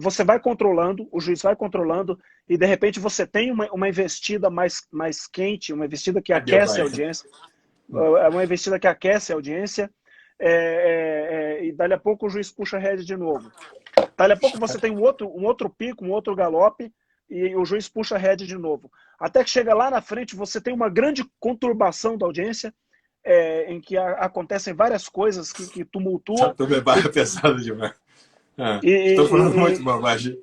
você vai controlando, o juiz vai controlando, e de repente você tem uma investida mais quente, uma investida que Cadê o aquece a pai? audiência, uma investida que aquece a audiência, e dali a pouco o juiz puxa a rédea de novo. Dali a pouco você tem um outro pico, um outro galope, e o juiz puxa a rédea de novo. Até que chega lá na frente, você tem uma grande conturbação da audiência, em que acontecem várias coisas que Essa tumultuam, turma é e, barra pesada demais. e, Estou falando muito e, bobagem.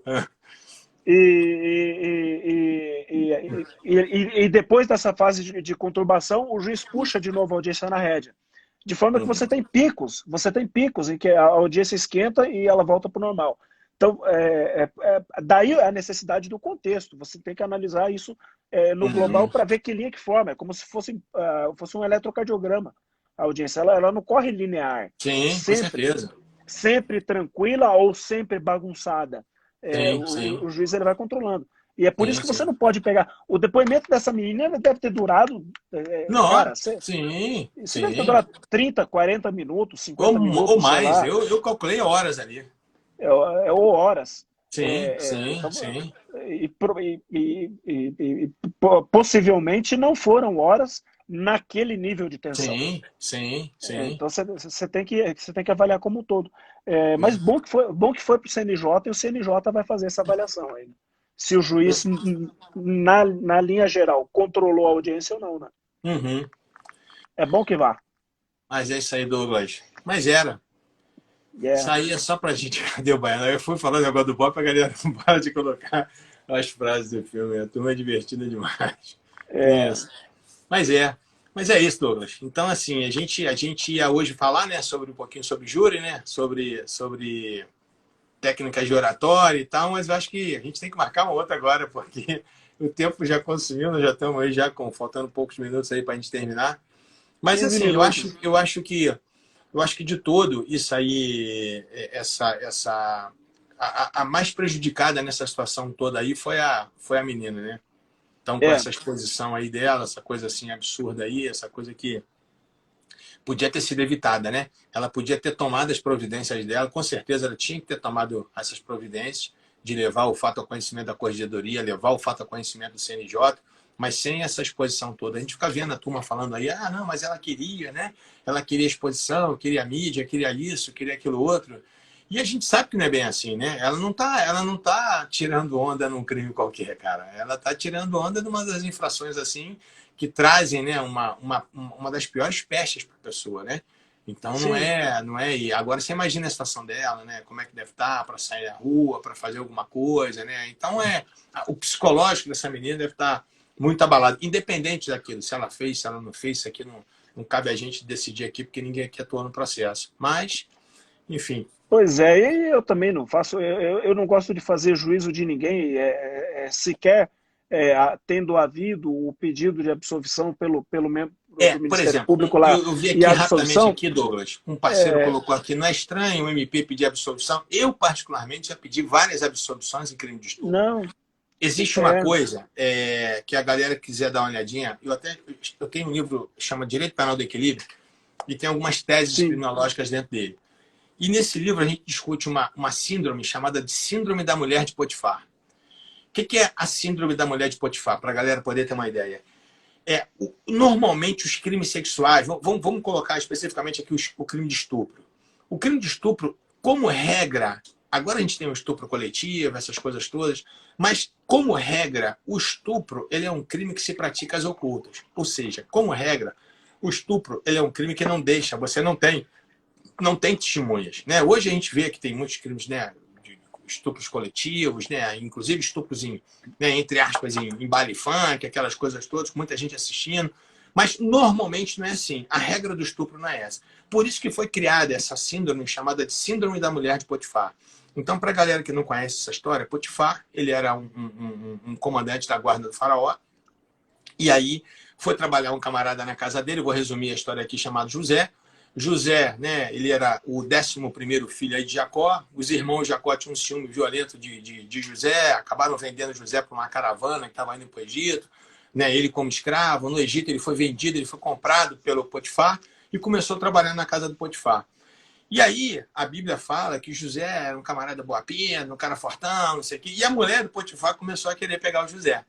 e depois dessa fase de conturbação, o juiz puxa de novo a audiência na rédea. De forma que Uhum. você tem picos em que a audiência esquenta e ela volta para o normal. Então, daí a necessidade do contexto. Você tem que analisar isso no global Uhum. para ver que linha que forma. É como se fosse um eletrocardiograma. A audiência ela não corre linear, Sim, com sempre, certeza. sempre tranquila ou sempre bagunçada. Sim, O sim, juiz ele vai controlando. E é por isso sim, que você sim. não pode pegar. O depoimento dessa menina deve ter durado, Não, cara, sim, isso deve ter sim. durado 30, 40 minutos, 50 Ou minutos, sei mais, lá, eu calculei horas ali. ou horas. Sim, sim, Então, sim, possivelmente não foram horas naquele nível de tensão. sim, sim, sim. Então você tem que avaliar como um todo. Mas Hum. bom que foi para o CNJ e o CNJ vai fazer essa avaliação aí, né? Se o juiz, na linha geral, controlou a audiência ou não, né? Uhum. É bom que vá. Mas é isso aí, Douglas. Mas era. Isso Yeah. aí é só pra gente. Cadê o baiano? Eu fui falando agora do Bob, a galera não para de colocar as frases do filme. A turma é divertida demais. É, Pensa. Mas é. Mas é isso, Douglas. Então, assim, a gente ia hoje falar, né, sobre um pouquinho sobre júri, né? Sobre técnicas de oratória e tal, mas eu acho que a gente tem que marcar uma outra agora, porque o tempo já consumiu, nós já estamos aí faltando poucos minutos aí para a gente terminar. Mas 15 assim, minutos. eu acho que de todo isso aí, a mais prejudicada nessa situação toda aí foi a menina, né? Então, com É, essa exposição aí dela, essa coisa assim absurda aí, essa coisa que podia ter sido evitada, né? Ela podia ter tomado as providências dela, com certeza ela tinha que ter tomado essas providências de levar o fato ao conhecimento da corregedoria, levar o fato ao conhecimento do CNJ, mas sem essa exposição toda. A gente fica vendo a turma falando aí, ah, não, mas ela queria, né? Ela queria exposição, queria mídia, queria isso, queria aquilo outro. E a gente sabe que não é bem assim, né? Ela não tá tirando onda num crime qualquer, cara. Ela tá tirando onda numa das infrações assim que trazem, né, uma das piores pestes para a pessoa, né? Então sim. não é. E agora você imagina a situação dela, né? Como é que deve estar para sair à rua, para fazer alguma coisa, né? Então o psicológico dessa menina deve estar muito abalado, independente daquilo, se ela fez, se ela não fez, isso aqui não cabe a gente decidir aqui, porque ninguém aqui atua no processo. Mas, enfim, Pois é, e eu também não faço, eu não gosto de fazer juízo de ninguém, sequer tendo havido o pedido de absolvição pelo membro do Por Ministério exemplo, Público lá eu vi e aqui a rapidamente absolvição, aqui, Douglas, um parceiro colocou aqui, não é estranho o MP pedir absolvição? Eu, particularmente, já pedi várias absolvições em crime de estupro. não, Existe uma é, coisa que a galera quiser dar uma olhadinha, eu tenho um livro que chama Direito Penal do Equilíbrio e tem algumas teses sim, criminológicas dentro dele. E nesse livro a gente discute uma síndrome chamada de Síndrome da Mulher de Potifar. O que é a Síndrome da Mulher de Potifar? Para a galera poder ter uma ideia. Normalmente os crimes sexuais, vamos colocar especificamente aqui o crime de estupro. O crime de estupro, como regra, agora a gente tem o estupro coletivo, essas coisas todas, mas como regra, o estupro ele é um crime que se pratica às ocultas. Ou seja, como regra, o estupro ele é um crime que não deixa, você não tem testemunhas, né? Hoje a gente vê que tem muitos crimes, né, de estupros coletivos, né, inclusive estupros né, entre aspas em baile funk, aquelas coisas todas, com muita gente assistindo, mas normalmente não é assim. A regra do estupro não é essa. Por isso que foi criada essa síndrome chamada de Síndrome da Mulher de Potifar. Então, para a galera que não conhece essa história, Potifar, ele era um comandante da guarda do faraó, e aí foi trabalhar um camarada na casa dele, vou resumir a história aqui, chamado José. José, né, ele era o 11º filho aí de Jacó. Os irmãos de Jacó tinham um ciúme violento de José, acabaram vendendo José para uma caravana que estava indo para o Egito. Né, ele como escravo. No Egito ele foi vendido, ele foi comprado pelo Potifar e começou a trabalhar na casa do Potifar. E aí a Bíblia fala que José era um camarada boa-pena, um cara fortão, não sei o quê. E a mulher do Potifar começou a querer pegar o José.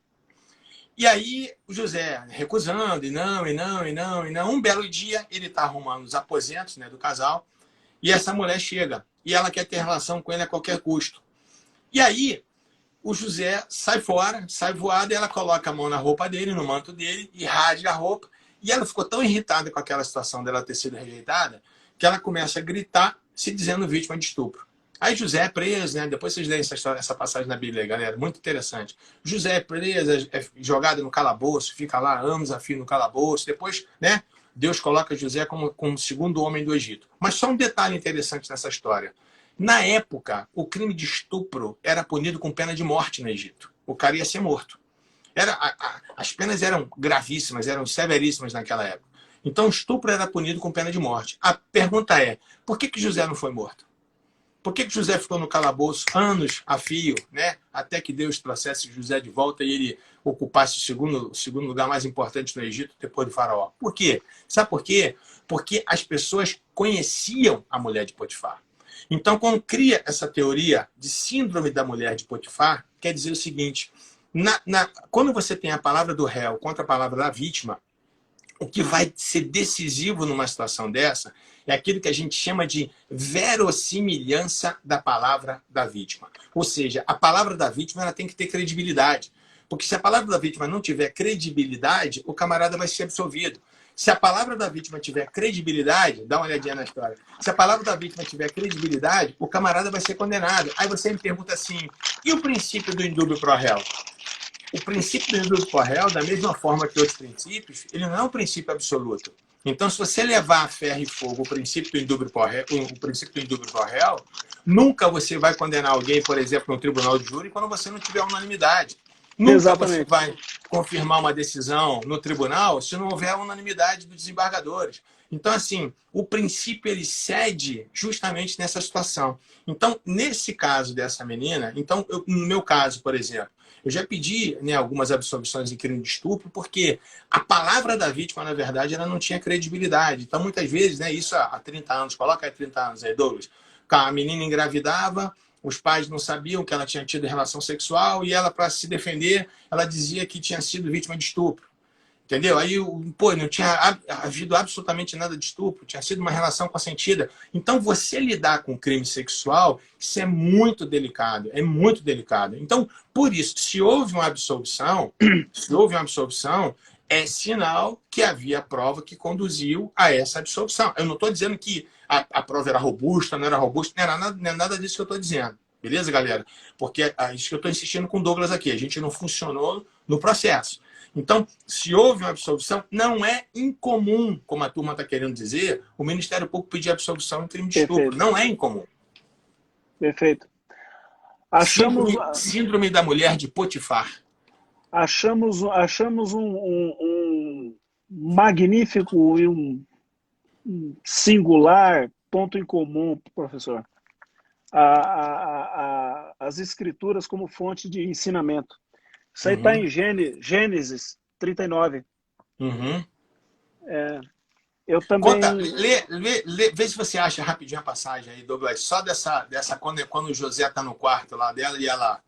E aí o José recusando, e não, e não, e não, e não. Um belo dia ele está arrumando os aposentos, né, do casal, e essa mulher chega, e ela quer ter relação com ele a qualquer custo. E aí o José sai fora, sai voado, e ela coloca a mão na roupa dele, no manto dele, e rasga a roupa. E ela ficou tão irritada com aquela situação dela ter sido rejeitada, que ela começa a gritar, se dizendo vítima de estupro. Aí José é preso, né? Depois vocês leem essa passagem na Bíblia, galera, muito interessante. José é preso, é jogado no calabouço, fica lá anos a fio no calabouço. Depois, né? Deus coloca José como segundo homem do Egito. Mas só um detalhe interessante nessa história. Na época, o crime de estupro era punido com pena de morte no Egito. O cara ia ser morto. As penas eram gravíssimas, eram severíssimas naquela época. Então, o estupro era punido com pena de morte. A pergunta é, por que José não foi morto? Por que José ficou no calabouço anos a fio, né? Até que Deus trouxesse José de volta e ele ocupasse o segundo lugar mais importante no Egito, depois do faraó? Por quê? Sabe por quê? Porque as pessoas conheciam a mulher de Potifar. Então, quando cria essa teoria de síndrome da mulher de Potifar, quer dizer o seguinte, quando você tem a palavra do réu contra a palavra da vítima, o que vai ser decisivo numa situação dessa é aquilo que a gente chama de verossimilhança da palavra da vítima. Ou seja, a palavra da vítima ela tem que ter credibilidade. Porque se a palavra da vítima não tiver credibilidade, o camarada vai ser absolvido. Se a palavra da vítima tiver credibilidade, dá uma olhadinha na história. Se a palavra da vítima tiver credibilidade, o camarada vai ser condenado. Aí você me pergunta assim, e o princípio do indúbio pro réu? O princípio do indúbio pro réu, da mesma forma que outros princípios, ele não é um princípio absoluto. Então, se você levar a ferro e fogo o princípio do indúbio pro réu, nunca você vai condenar alguém, por exemplo, no tribunal de júri, quando você não tiver unanimidade. Nunca você Exatamente. vai confirmar uma decisão no tribunal se não houver unanimidade dos desembargadores. Então, assim, o princípio ele cede justamente nessa situação. Então, nesse caso dessa menina, então, no meu caso, por exemplo, eu já pedi, né, algumas absolvições em crime de estupro, porque a palavra da vítima, na verdade, ela não tinha credibilidade. Então, muitas vezes, né, isso há 30 anos, coloca aí 30 anos aí, Douglas, a menina engravidava, os pais não sabiam que ela tinha tido relação sexual e ela, para se defender, ela dizia que tinha sido vítima de estupro. Entendeu? Aí, pô, não tinha havido absolutamente nada de estupro, tinha sido uma relação consentida. Então, você lidar com crime sexual, isso é muito delicado, é muito delicado. Então, por isso, se houve uma absolvição, é sinal que havia prova que conduziu a essa absolvição. Eu não estou dizendo que a prova era robusta, não era robusta, não é nada disso que eu estou dizendo. Beleza, galera? Porque é isso que eu estou insistindo com o Douglas aqui. A gente não funcionou no processo. Então, se houve uma absolvição, não é incomum, como a turma está querendo dizer, o Ministério Público pedir absolvição em crime de estupro. Perfeito. Não é incomum. Perfeito. Achamos, Síndrome da mulher de Potifar. achamos um magnífico e um singular ponto em comum, professor. As escrituras como fonte de ensinamento. Isso aí está em Gênesis 39. Uhum. Eu também. Conta, vê se você acha rapidinho a passagem aí, Douglas, só dessa quando o José está no quarto lá dela e ela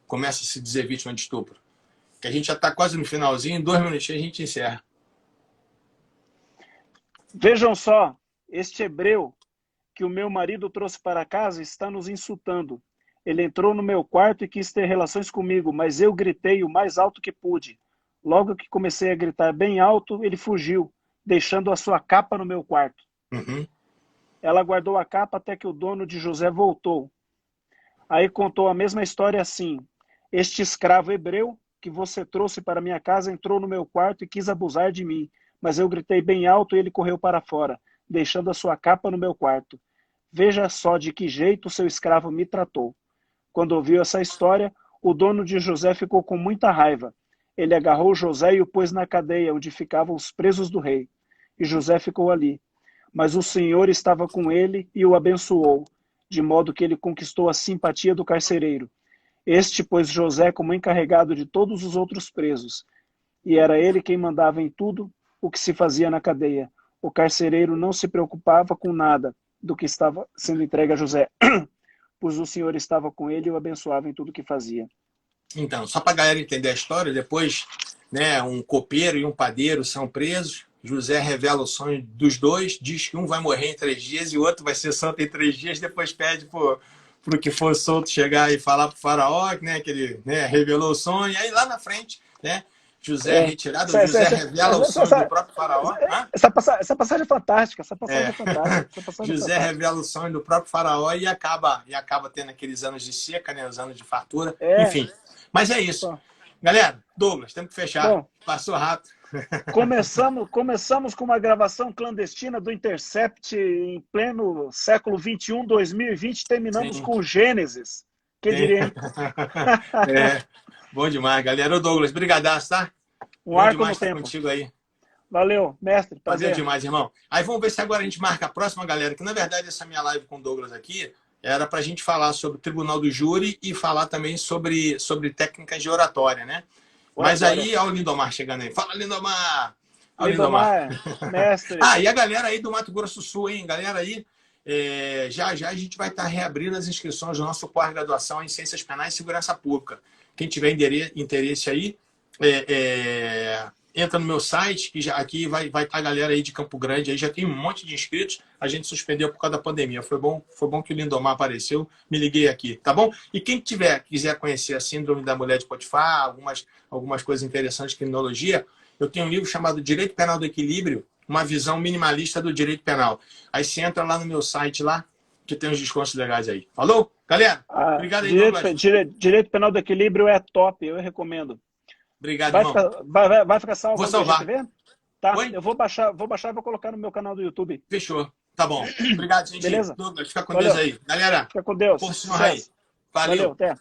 começa a se dizer vítima de estupro. Que a gente já está quase no finalzinho, em 2 minutinhos a gente encerra. Vejam só, este hebreu que o meu marido trouxe para casa está nos insultando. Ele entrou no meu quarto e quis ter relações comigo, mas eu gritei o mais alto que pude. Logo que comecei a gritar bem alto, ele fugiu, deixando a sua capa no meu quarto. Uhum. Ela guardou a capa até que o dono de José voltou. Aí contou a mesma história assim: este escravo hebreu que você trouxe para minha casa entrou no meu quarto e quis abusar de mim, mas eu gritei bem alto e ele correu para fora, deixando a sua capa no meu quarto. Veja só de que jeito seu escravo me tratou. Quando ouviu essa história, o dono de José ficou com muita raiva. Ele agarrou José e o pôs na cadeia onde ficavam os presos do rei. E José ficou ali. Mas o Senhor estava com ele e o abençoou, de modo que ele conquistou a simpatia do carcereiro. Este pôs José como encarregado de todos os outros presos. E era ele quem mandava em tudo o que se fazia na cadeia. O carcereiro não se preocupava com nada do que estava sendo entregue a José, pois o Senhor estava com ele e o abençoava em tudo que fazia. Então, só para a galera entender a história, depois, né, um copeiro e um padeiro são presos. José revela o sonho dos dois, diz que um vai morrer em 3 dias e o outro vai ser solto em 3 dias. Depois pede para o que for solto chegar e falar para o faraó, né, que ele, né, revelou o sonho. E aí lá na frente, né, José é retirado, José revela o sonho do próprio faraó. Essa passagem é fantástica. Essa passagem é fantástica. José revela o sonho do próprio faraó e acaba tendo aqueles anos de seca, né, os anos de fartura. Enfim, mas é isso. Bom. Galera, Douglas, temos que fechar. Bom, passou rápido. Começamos com uma gravação clandestina do Intercept em pleno século XXI, 2020. Terminamos com o Gênesis. Quem diria, hein? Bom demais, galera. Ô, Douglas, brigadaço, tá? Um arco no tempo. Contigo aí. Valeu, mestre. Prazer demais, irmão. Aí vamos ver se agora a gente marca a próxima, galera. Que na verdade essa minha live com o Douglas aqui era para a gente falar sobre o Tribunal do Júri e falar também sobre técnicas de oratória, né? Mas aí, olha o Lindomar chegando aí. Fala, Lindomar! Lindomar, mestre. E a galera aí do Mato Grosso do Sul, hein? Galera aí, já a gente vai estar reabrindo as inscrições do nosso pós-graduação em Ciências Penais e Segurança Pública. Quem tiver interesse aí, entra no meu site, que já aqui vai estar a galera aí de Campo Grande, aí já tem um monte de inscritos, a gente suspendeu por causa da pandemia. Foi bom que o Lindomar apareceu, me liguei aqui, tá bom? E quem quiser conhecer a Síndrome da Mulher de Potifar, algumas coisas interessantes de criminologia, eu tenho um livro chamado Direito Penal do Equilíbrio, uma visão minimalista do direito penal. Aí você entra lá no meu site, lá, que tem uns descontos legais aí. Falou? Galera, obrigado aí, Douglas. Direito Penal do Equilíbrio é top, eu recomendo. Obrigado, irmão. Vai ficar salvo? Vou salvar. Tá, oi? Eu vou baixar e vou colocar no meu canal do YouTube. Fechou. Tá bom. Obrigado, gente. Beleza? Douglas, fica com Deus aí. Galera, fica com Deus. Aí. Valeu. Até.